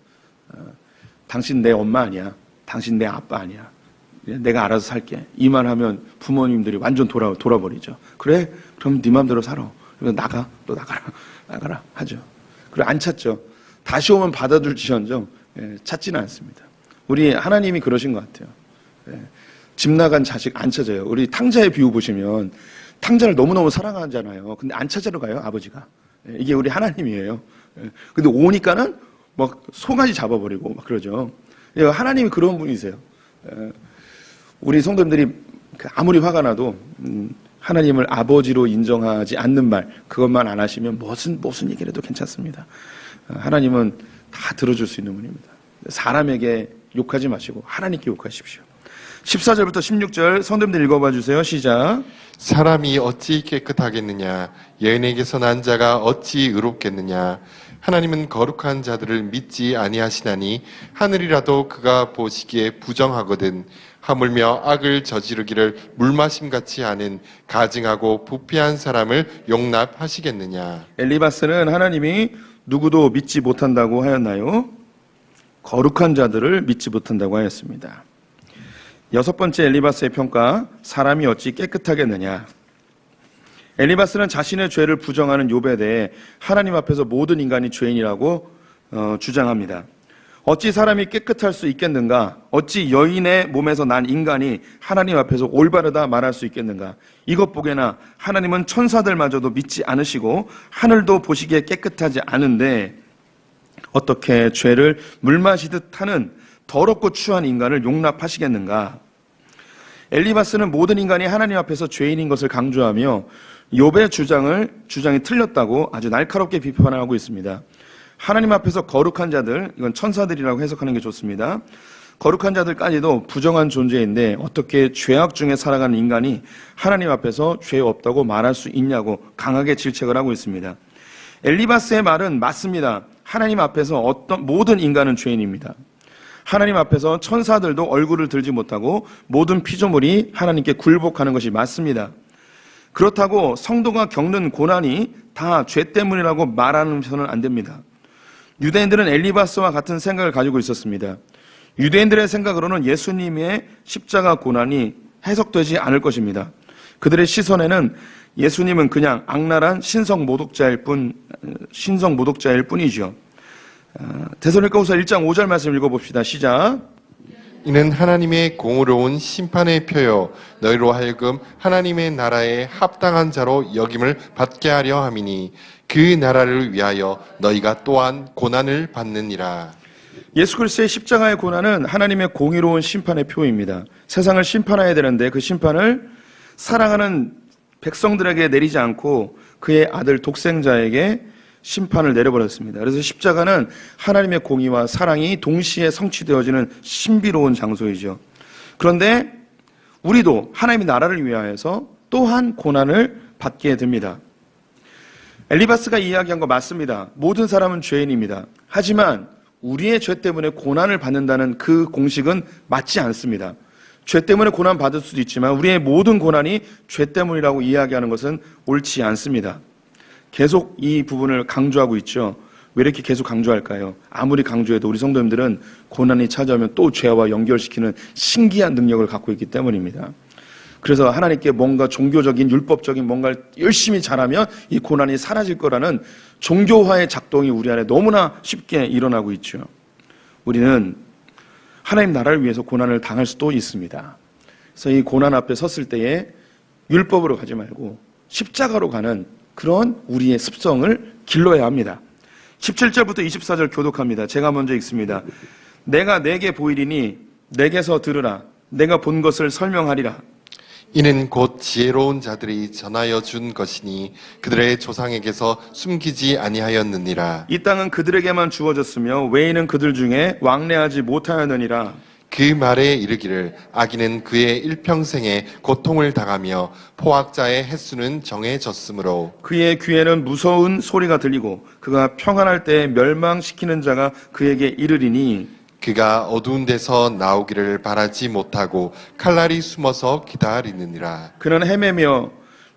당신 내 엄마 아니야. 당신 내 아빠 아니야. 내가 알아서 살게. 이 말 하면 부모님들이 완전 돌아버리죠. 그래? 그럼 네 맘대로 살아. 그래서 나가. 또 나가라 하죠. 그리고 안 찾죠. 다시 오면 받아줄지언정 찾지는 않습니다. 우리 하나님이 그러신 것 같아요. 집 나간 자식 안 찾아요. 우리 탕자의 비유 보시면 탕자를 너무너무 사랑하잖아요. 근데 안 찾으러 가요, 아버지가. 이게 우리 하나님이에요. 근데 오니까는 막 송아지 잡아버리고 막 그러죠. 하나님이 그런 분이세요. 우리 성도님들이 아무리 화가 나도 하나님을 아버지로 인정하지 않는 말, 그것만 안 하시면 무슨 얘기를 해도 괜찮습니다. 하나님은 다 들어줄 수 있는 분입니다. 사람에게 욕하지 마시고 하나님께 욕하십시오. 14절부터 16절 성도님들 읽어봐 주세요. 시작. 사람이 어찌 깨끗하겠느냐? 여인에게서 난 자가 어찌 의롭겠느냐? 하나님은 거룩한 자들을 믿지 아니하시나니 하늘이라도 그가 보시기에 부정하거든. 하물며 악을 저지르기를 물마심같이 하는 가증하고 부패한 사람을 용납하시겠느냐? 엘리바스는 하나님이 누구도 믿지 못한다고 하였나요? 거룩한 자들을 믿지 못한다고 하였습니다. 여섯 번째 엘리바스의 평가, 사람이 어찌 깨끗하겠느냐? 엘리바스는 자신의 죄를 부정하는 욥에 대해 하나님 앞에서 모든 인간이 죄인이라고 주장합니다. 어찌 사람이 깨끗할 수 있겠는가? 어찌 여인의 몸에서 난 인간이 하나님 앞에서 올바르다 말할 수 있겠는가? 이것 보게나 하나님은 천사들마저도 믿지 않으시고 하늘도 보시기에 깨끗하지 않은데 어떻게 죄를 물 마시듯 하는 더럽고 추한 인간을 용납하시겠는가? 엘리바스는 모든 인간이 하나님 앞에서 죄인인 것을 강조하며 욥의 주장이 틀렸다고 아주 날카롭게 비판하고 있습니다. 하나님 앞에서 거룩한 자들, 이건 천사들이라고 해석하는 게 좋습니다. 거룩한 자들까지도 부정한 존재인데 어떻게 죄악 중에 살아가는 인간이 하나님 앞에서 죄 없다고 말할 수 있냐고 강하게 질책을 하고 있습니다. 엘리바스의 말은 맞습니다. 하나님 앞에서 모든 인간은 죄인입니다. 하나님 앞에서 천사들도 얼굴을 들지 못하고 모든 피조물이 하나님께 굴복하는 것이 맞습니다. 그렇다고 성도가 겪는 고난이 다 죄 때문이라고 말하면서는 안 됩니다. 유대인들은 엘리바스와 같은 생각을 가지고 있었습니다. 유대인들의 생각으로는 예수님의 십자가 고난이 해석되지 않을 것입니다. 그들의 시선에는 예수님은 그냥 악랄한 신성 모독자일 뿐이죠. 데살로니가후서 1장 5절 말씀 읽어봅시다. 시작. 이는 하나님의 공의로운 심판의 표요 너희로 하여금 하나님의 나라에 합당한 자로 여김을 받게 하려 함이니 그 나라를 위하여 너희가 또한 고난을 받느니라. 예수 그리스도의 십자가의 고난은 하나님의 공의로운 심판의 표입니다. 세상을 심판해야 되는데 그 심판을 사랑하는 백성들에게 내리지 않고 그의 아들 독생자에게 심판을 내려버렸습니다. 그래서 십자가는 하나님의 공의와 사랑이 동시에 성취되어지는 신비로운 장소이죠. 그런데 우리도 하나님의 나라를 위하여서 또한 고난을 받게 됩니다. 엘리바스가 이야기한 거 맞습니다. 모든 사람은 죄인입니다. 하지만 우리의 죄 때문에 고난을 받는다는 그 공식은 맞지 않습니다. 죄 때문에 고난 받을 수도 있지만 우리의 모든 고난이 죄 때문이라고 이야기하는 것은 옳지 않습니다. 계속 이 부분을 강조하고 있죠. 왜 이렇게 계속 강조할까요? 아무리 강조해도 우리 성도님들은 고난이 찾아오면 또 죄와 연결시키는 신기한 능력을 갖고 있기 때문입니다. 그래서 하나님께 뭔가 종교적인 율법적인 뭔가를 열심히 잘하면 이 고난이 사라질 거라는 종교화의 작동이 우리 안에 너무나 쉽게 일어나고 있죠. 우리는 하나님 나라를 위해서 고난을 당할 수도 있습니다. 그래서 이 고난 앞에 섰을 때에 율법으로 가지 말고 십자가로 가는 그런 우리의 습성을 길러야 합니다. 17절부터 24절 교독합니다. 제가 먼저 읽습니다. 내가 내게 보이리니 내게서 들으라. 내가 본 것을 설명하리라. 이는 곧 지혜로운 자들이 전하여 준 것이니 그들의 조상에게서 숨기지 아니하였느니라. 이 땅은 그들에게만 주어졌으며 외인은 그들 중에 왕래하지 못하였느니라. 그 말에 이르기를 악인은 그의 일평생에 고통을 당하며 포악자의 횟수는 정해졌으므로 그의 귀에는 무서운 소리가 들리고 그가 평안할 때 멸망시키는 자가 그에게 이르리니 그가 어두운 데서 나오기를 바라지 못하고 칼날이 숨어서 기다리느니라. 그는 헤매며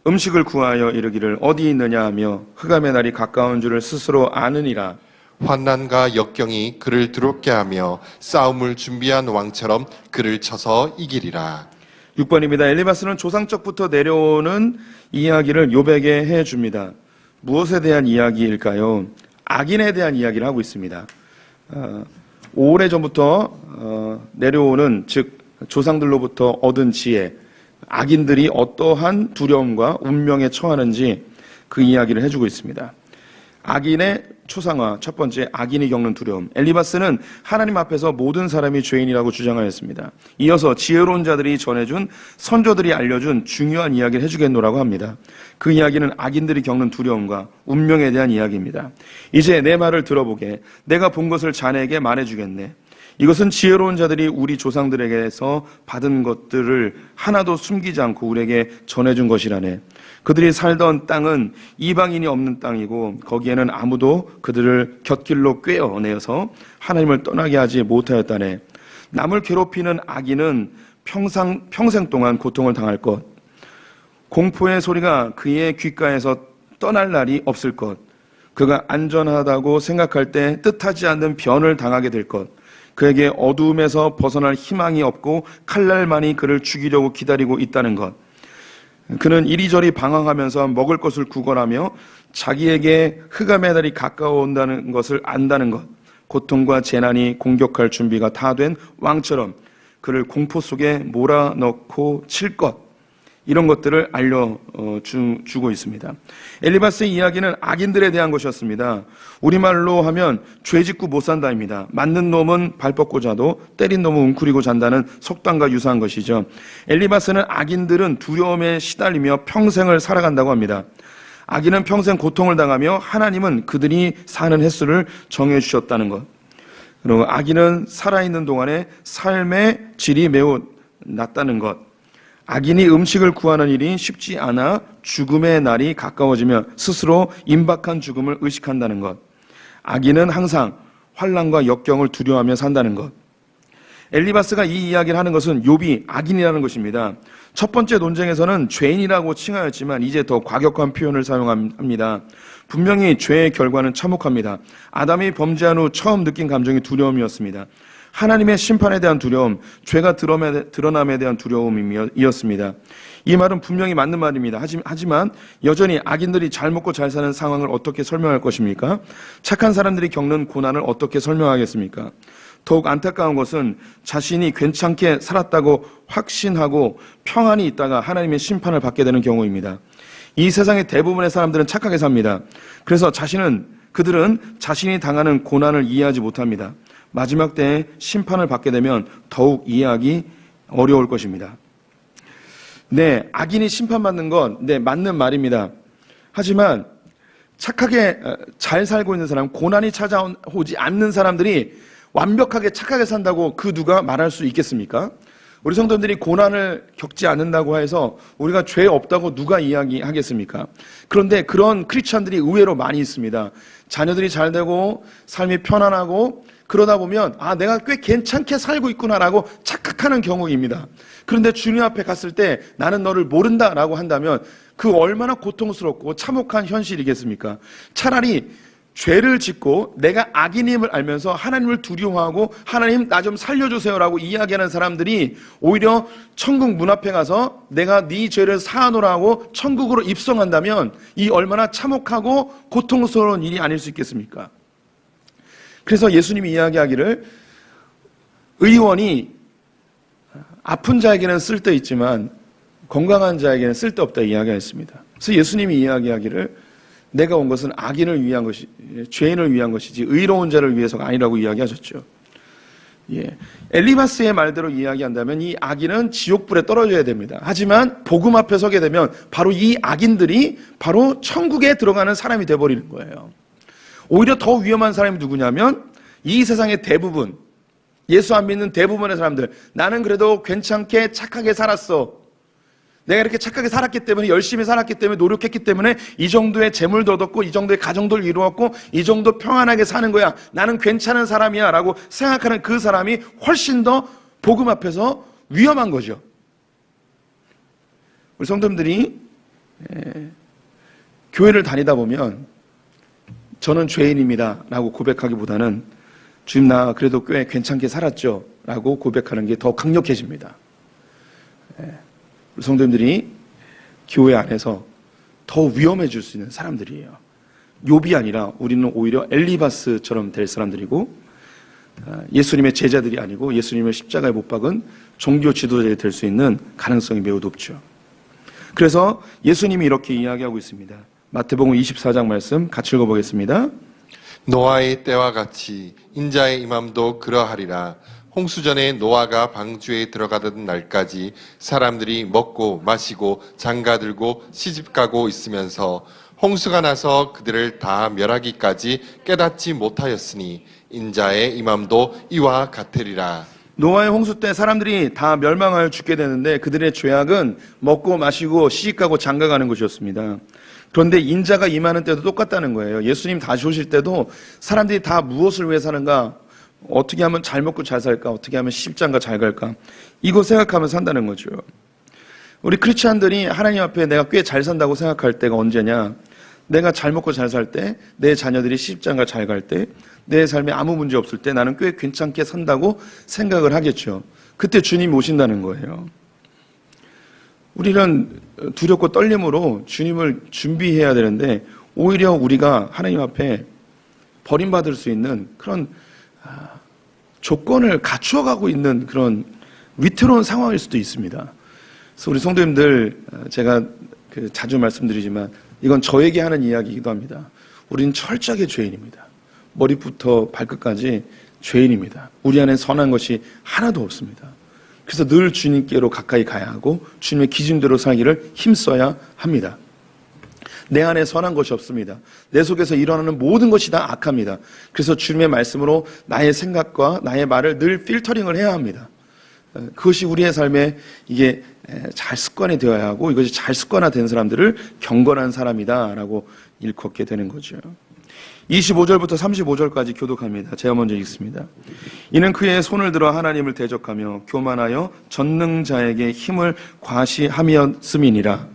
음식을 구하여 이르기를 어디 있느냐 하며 흑암의 날이 가까운 줄을 스스로 아느니라. 환난과 역경이 그를 두렵게 하며 싸움을 준비한 왕처럼 그를 쳐서 이기리라. 6번입니다. 엘리바스는 조상적부터 내려오는 이야기를 욥에게 해줍니다. 무엇에 대한 이야기일까요? 악인에 대한 이야기를 하고 있습니다. 오래전부터 내려오는 즉 조상들로부터 얻은 지혜, 악인들이 어떠한 두려움과 운명에 처하는지 그 이야기를 해주고 있습니다. 악인의 초상화, 첫 번째 악인이 겪는 두려움. 엘리바스는 하나님 앞에서 모든 사람이 죄인이라고 주장하였습니다. 이어서 지혜로운 자들이 전해준 선조들이 알려준 중요한 이야기를 해주겠노라고 합니다. 그 이야기는 악인들이 겪는 두려움과 운명에 대한 이야기입니다. 이제 내 말을 들어보게. 내가 본 것을 자네에게 말해주겠네. 이것은 지혜로운 자들이 우리 조상들에게서 받은 것들을 하나도 숨기지 않고 우리에게 전해준 것이라네. 그들이 살던 땅은 이방인이 없는 땅이고 거기에는 아무도 그들을 곁길로 꿰어내어서 하나님을 떠나게 하지 못하였다네. 남을 괴롭히는 악인은 평생 동안 고통을 당할 것. 공포의 소리가 그의 귓가에서 떠날 날이 없을 것. 그가 안전하다고 생각할 때 뜻하지 않는 변을 당하게 될 것. 그에게 어두움에서 벗어날 희망이 없고 칼날만이 그를 죽이려고 기다리고 있다는 것. 그는 이리저리 방황하면서 먹을 것을 구걸하며 자기에게 흑암의 날이 가까워온다는 것을 안다는 것. 고통과 재난이 공격할 준비가 다 된 왕처럼 그를 공포 속에 몰아넣고 칠 것. 이런 것들을 알려주고 있습니다. 엘리바스의 이야기는 악인들에 대한 것이었습니다. 우리말로 하면 죄 짓고 못 산다입니다. 맞는 놈은 발 뻗고 자도 때린 놈은 웅크리고 잔다는 속담과 유사한 것이죠. 엘리바스는 악인들은 두려움에 시달리며 평생을 살아간다고 합니다. 악인은 평생 고통을 당하며 하나님은 그들이 사는 횟수를 정해주셨다는 것. 그리고 악인은 살아있는 동안에 삶의 질이 매우 낮다는 것. 악인이 음식을 구하는 일이 쉽지 않아 죽음의 날이 가까워지며 스스로 임박한 죽음을 의식한다는 것. 악인은 항상 환난과 역경을 두려워하며 산다는 것. 엘리바스가 이 이야기를 하는 것은 욥이 악인이라는 것입니다. 첫 번째 논쟁에서는 죄인이라고 칭하였지만 이제 더 과격한 표현을 사용합니다. 분명히 죄의 결과는 참혹합니다. 아담이 범죄한 후 처음 느낀 감정이 두려움이었습니다. 하나님의 심판에 대한 두려움, 죄가 드러남에 대한 두려움이었습니다. 이 말은 분명히 맞는 말입니다. 하지만 여전히 악인들이 잘 먹고 잘 사는 상황을 어떻게 설명할 것입니까? 착한 사람들이 겪는 고난을 어떻게 설명하겠습니까? 더욱 안타까운 것은 자신이 괜찮게 살았다고 확신하고 평안히 있다가 하나님의 심판을 받게 되는 경우입니다. 이 세상의 대부분의 사람들은 착하게 삽니다. 그래서 그들은 자신이 당하는 고난을 이해하지 못합니다. 마지막 때에 심판을 받게 되면 더욱 이해하기 어려울 것입니다. 네, 악인이 심판받는 건 네, 맞는 말입니다. 하지만 착하게 잘 살고 있는 사람, 고난이 찾아오지 않는 사람들이 완벽하게 착하게 산다고 그 누가 말할 수 있겠습니까? 우리 성도들이 고난을 겪지 않는다고 해서 우리가 죄 없다고 누가 이야기하겠습니까? 그런데 그런 크리스찬들이 의외로 많이 있습니다. 자녀들이 잘 되고 삶이 편안하고 그러다 보면 아, 내가 꽤 괜찮게 살고 있구나라고 착각하는 경우입니다. 그런데 주님 앞에 갔을 때 나는 너를 모른다라고 한다면 그 얼마나 고통스럽고 참혹한 현실이겠습니까? 차라리 죄를 짓고 내가 악인임을 알면서 하나님을 두려워하고 하나님 나 좀 살려주세요라고 이야기하는 사람들이 오히려 천국 문 앞에 가서 내가 네 죄를 사하노라고 천국으로 입성한다면 이 얼마나 참혹하고 고통스러운 일이 아닐 수 있겠습니까? 그래서 예수님이 이야기하기를 의원이 아픈 자에게는 쓸데있지만 건강한 자에게는 쓸데없다 이야기했습니다. 그래서 예수님이 이야기하기를 내가 온 것은 악인을 위한 것이, 죄인을 위한 것이지 의로운 자를 위해서가 아니라고 이야기하셨죠. 예. 엘리바스의 말대로 이야기한다면 이 악인은 지옥불에 떨어져야 됩니다. 하지만 복음 앞에 서게 되면 바로 이 악인들이 바로 천국에 들어가는 사람이 되어버리는 거예요. 오히려 더 위험한 사람이 누구냐면 이 세상의 대부분, 예수 안 믿는 대부분의 사람들, 나는 그래도 괜찮게 착하게 살았어. 내가 이렇게 착하게 살았기 때문에, 열심히 살았기 때문에, 노력했기 때문에 이 정도의 재물도 얻었고 이 정도의 가정도 이루었고 이 정도 평안하게 사는 거야. 나는 괜찮은 사람이야 라고 생각하는 그 사람이 훨씬 더 복음 앞에서 위험한 거죠. 우리 성도님들이 교회를 다니다 보면 저는 죄인입니다 라고 고백하기보다는 주님 나 그래도 꽤 괜찮게 살았죠 라고 고백하는 게 더 강력해집니다. 우리 성도님들이 교회 안에서 더 위험해질 수 있는 사람들이에요. 욥이 아니라 우리는 오히려 엘리바스처럼 될 사람들이고 예수님의 제자들이 아니고 예수님을 십자가에 못 박은 종교 지도자들이 될 수 있는 가능성이 매우 높죠. 그래서 예수님이 이렇게 이야기하고 있습니다. 마태복음 24장 말씀 같이 읽어보겠습니다. 노아의 때와 같이 인자의 임함도 그러하리라. 홍수전에 노아가 방주에 들어가던 날까지 사람들이 먹고 마시고 장가들고 시집가고 있으면서 홍수가 나서 그들을 다 멸하기까지 깨닫지 못하였으니 인자의 임함도 이와 같으리라. 노아의 홍수 때 사람들이 다 멸망하여 죽게 되는데 그들의 죄악은 먹고 마시고 시집가고 장가가는 것이었습니다. 그런데 인자가 임하는 때도 똑같다는 거예요. 예수님 다시 오실 때도 사람들이 다 무엇을 위해 사는가? 어떻게 하면 잘 먹고 잘 살까? 어떻게 하면 시집장가 잘 갈까? 이거 생각하면서 산다는 거죠. 우리 크리스찬들이 하나님 앞에 내가 꽤 잘 산다고 생각할 때가 언제냐? 내가 잘 먹고 잘 살 때, 내 자녀들이 시집장가 잘 갈 때, 내 삶에 아무 문제 없을 때 나는 꽤 괜찮게 산다고 생각을 하겠죠. 그때 주님이 오신다는 거예요. 우리는 두렵고 떨림으로 주님을 준비해야 되는데 오히려 우리가 하나님 앞에 버림받을 수 있는 그런 조건을 갖추어가고 있는 그런 위태로운 상황일 수도 있습니다. 그래서 우리 성도님들 제가 자주 말씀드리지만 이건 저에게 하는 이야기이기도 합니다. 우리는 철저하게 죄인입니다. 머리부터 발끝까지 죄인입니다. 우리 안에 선한 것이 하나도 없습니다. 그래서 늘 주님께로 가까이 가야 하고 주님의 기준대로 살기를 힘써야 합니다. 내 안에 선한 것이 없습니다. 내 속에서 일어나는 모든 것이 다 악합니다. 그래서 주님의 말씀으로 나의 생각과 나의 말을 늘 필터링을 해야 합니다. 그것이 우리의 삶에 이게 잘 습관이 되어야 하고 이것이 잘 습관화된 사람들을 경건한 사람이다라고 일컫게 되는 거죠. 25절부터 35절까지 교독합니다. 제가 먼저 읽습니다. 이는 그의 손을 들어 하나님을 대적하며 교만하여 전능자에게 힘을 과시하였음이니라.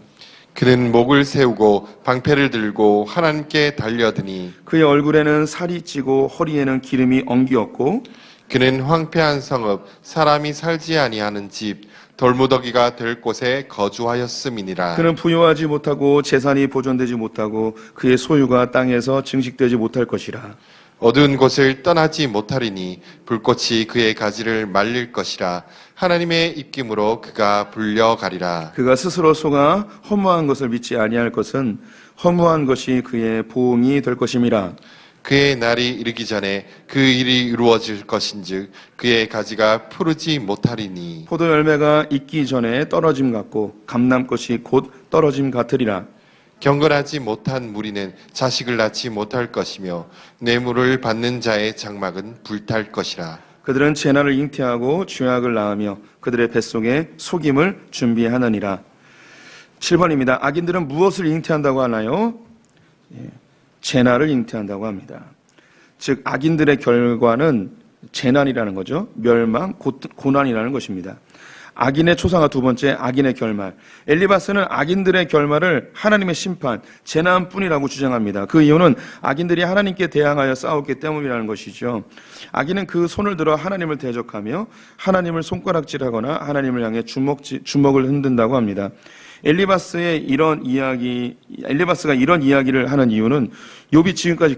그는 목을 세우고 방패를 들고 하나님께 달려드니 그의 얼굴에는 살이 찌고 허리에는 기름이 엉기었고 그는 황폐한 성읍 사람이 살지 아니하는 집 돌무더기가 될 곳에 거주하였음이니라. 그는 부유하지 못하고 재산이 보존되지 못하고 그의 소유가 땅에서 증식되지 못할 것이라. 어두운 곳을 떠나지 못하리니 불꽃이 그의 가지를 말릴 것이라. 하나님의 입김으로 그가 불려가리라. 그가 스스로 속아 허무한 것을 믿지 아니할 것은 허무한 것이 그의 보응이 될 것임이라. 그의 날이 이르기 전에 그 일이 이루어질 것인즉 그의 가지가 푸르지 못하리니 포도 열매가 익기 전에 떨어짐 같고 감람꽃이 곧 떨어짐 같으리라. 경건하지 못한 무리는 자식을 낳지 못할 것이며 뇌물을 받는 자의 장막은 불탈 것이라. 그들은 재난을 잉태하고 죄악을 낳으며 그들의 뱃속에 속임을 준비하느니라. 7번입니다. 악인들은 무엇을 잉태한다고 하나요? 재난을 잉태한다고 합니다. 즉 악인들의 결과는 재난이라는 거죠. 멸망, 고난이라는 것입니다. 악인의 초상화 두 번째, 악인의 결말. 엘리바스는 악인들의 결말을 하나님의 심판, 재난뿐이라고 주장합니다. 그 이유는 악인들이 하나님께 대항하여 싸웠기 때문이라는 것이죠. 악인은 그 손을 들어 하나님을 대적하며 하나님을 손가락질하거나 하나님을 향해 주먹을 흔든다고 합니다. 엘리바스가 이런 이야기를 하는 이유는 욥이 지금까지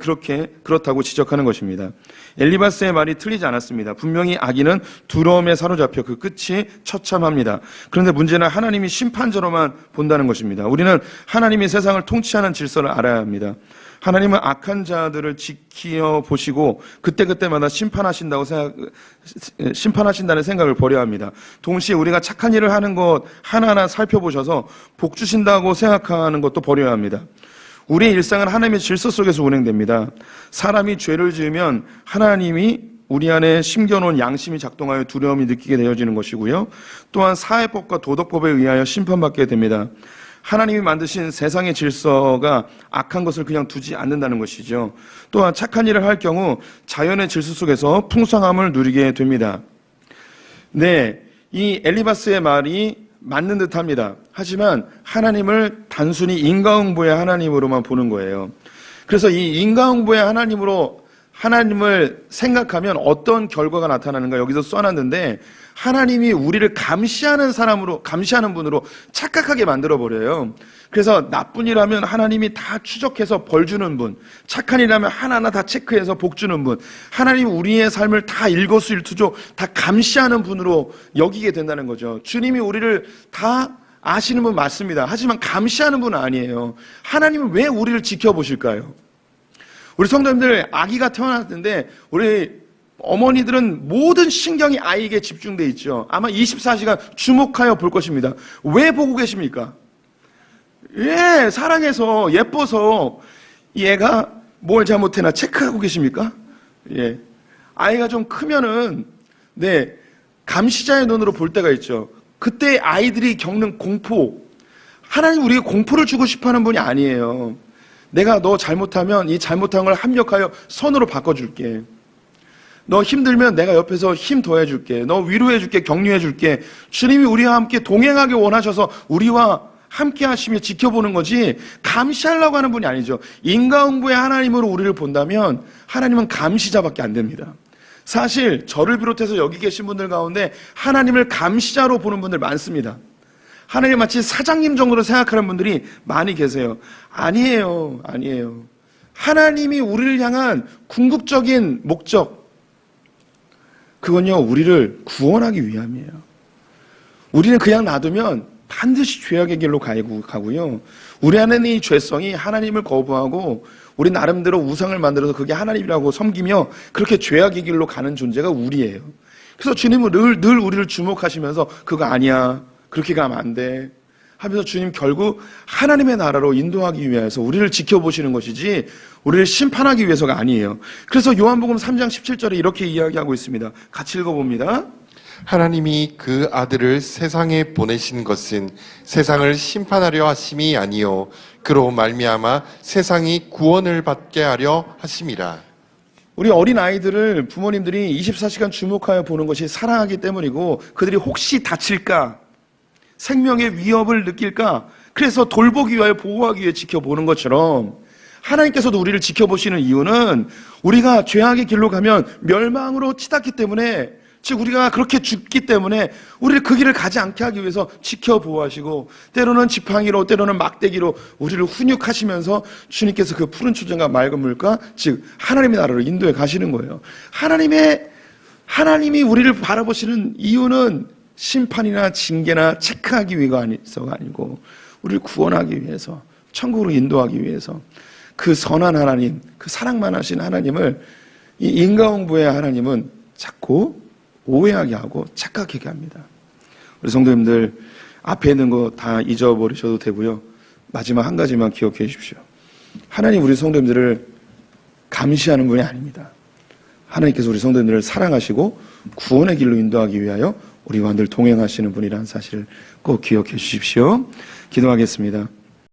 그렇다고 지적하는 것입니다. 엘리바스의 말이 틀리지 않았습니다. 분명히 악인은 두려움에 사로잡혀 그 끝이 처참합니다. 그런데 문제는 하나님이 심판자로만 본다는 것입니다. 우리는 하나님이 세상을 통치하는 질서를 알아야 합니다. 하나님은 악한 자들을 지켜보시고 그때그때마다 심판하신다는 생각을 버려야 합니다. 동시에 우리가 착한 일을 하는 것 하나하나 살펴보셔서 복 주신다고 생각하는 것도 버려야 합니다. 우리의 일상은 하나님의 질서 속에서 운행됩니다. 사람이 죄를 지으면 하나님이 우리 안에 심겨놓은 양심이 작동하여 두려움이 느끼게 되어지는 것이고요. 또한 사회법과 도덕법에 의하여 심판받게 됩니다. 하나님이 만드신 세상의 질서가 악한 것을 그냥 두지 않는다는 것이죠. 또한 착한 일을 할 경우 자연의 질서 속에서 풍성함을 누리게 됩니다. 네, 이 엘리바스의 말이 맞는 듯합니다. 하지만 하나님을 단순히 인과응보의 하나님으로만 보는 거예요. 그래서 이 인과응보의 하나님을 생각하면 어떤 결과가 나타나는가 여기서 써놨는데, 하나님이 우리를 감시하는 분으로 착각하게 만들어버려요. 그래서 나쁜 일 하면 하나님이 다 추적해서 벌 주는 분, 착한 일 하면 하나하나 다 체크해서 복 주는 분, 하나님이 우리의 삶을 다 일거수일투족 다 감시하는 분으로 여기게 된다는 거죠. 주님이 우리를 다 아시는 분 맞습니다. 하지만 감시하는 분은 아니에요. 하나님은 왜 우리를 지켜보실까요? 우리 성도님들, 아기가 태어났는데 우리 어머니들은 모든 신경이 아이에게 집중돼 있죠. 아마 24시간 주목하여 볼 것입니다. 왜 보고 계십니까? 사랑해서, 예뻐서 얘가 뭘 잘못했나 체크하고 계십니까? 아이가 좀 크면은 감시자의 눈으로 볼 때가 있죠. 그때 아이들이 겪는 공포, 하나님 우리에게 공포를 주고 싶어하는 분이 아니에요. 내가 너 잘못하면 이 잘못한 걸 합력하여 선으로 바꿔줄게. 너 힘들면 내가 옆에서 힘 더해줄게. 너 위로해줄게. 격려해줄게. 주님이 우리와 함께 동행하기 원하셔서 우리와 함께 하시며 지켜보는 거지 감시하려고 하는 분이 아니죠. 인과응보의 하나님으로 우리를 본다면 하나님은 감시자밖에 안 됩니다. 사실 저를 비롯해서 여기 계신 분들 가운데 하나님을 감시자로 보는 분들 많습니다. 하나님 마치 사장님 정도로 생각하는 분들이 많이 계세요. 아니에요. 하나님이 우리를 향한 궁극적인 목적, 그건요, 우리를 구원하기 위함이에요. 우리는 그냥 놔두면 반드시 죄악의 길로 가고요. 우리 안에 있는 이 죄성이 하나님을 거부하고 우리 나름대로 우상을 만들어서 그게 하나님이라고 섬기며 그렇게 죄악의 길로 가는 존재가 우리예요. 그래서 주님은 늘 우리를 주목하시면서 그거 아니야, 그렇게 가면 안 돼 하면서 주님 결국 하나님의 나라로 인도하기 위해서 우리를 지켜보시는 것이지 우리를 심판하기 위해서가 아니에요. 그래서 요한복음 3장 17절에 이렇게 이야기하고 있습니다. 같이 읽어봅니다. 하나님이 그 아들을 세상에 보내신 것은 세상을 심판하려 하심이 아니요 그로 말미암아 세상이 구원을 받게 하려 하심이라. 우리 어린 아이들을 부모님들이 24시간 주목하여 보는 것이 사랑하기 때문이고, 그들이 혹시 다칠까, 생명의 위협을 느낄까, 그래서 돌보기 위하여 보호하기 위해 지켜보는 것처럼 하나님께서도 우리를 지켜보시는 이유는 우리가 죄악의 길로 가면 멸망으로 치닫기 때문에, 즉 우리가 그렇게 죽기 때문에 우리를 그 길을 가지 않게 하기 위해서 지켜보호하시고, 때로는 지팡이로 때로는 막대기로 우리를 훈육하시면서 주님께서 그 푸른 초장과 맑은 물가, 즉 하나님의 나라로 인도해 가시는 거예요. 하나님이 우리를 바라보시는 이유는 심판이나 징계나 체크하기 위해서가 아니고 우리를 구원하기 위해서, 천국으로 인도하기 위해서. 그 선한 하나님, 그 사랑만 하신 하나님을 이 인과응보의 하나님은 자꾸 오해하게 하고 착각하게 합니다. 우리 성도님들 앞에 있는 거 다 잊어버리셔도 되고요. 마지막 한 가지만 기억해 주십시오. 하나님 우리 성도님들을 감시하는 분이 아닙니다. 하나님께서 우리 성도님들을 사랑하시고 구원의 길로 인도하기 위하여 우리와 늘 동행하시는 분이라는 사실을 꼭 기억해 주십시오. 기도하겠습니다.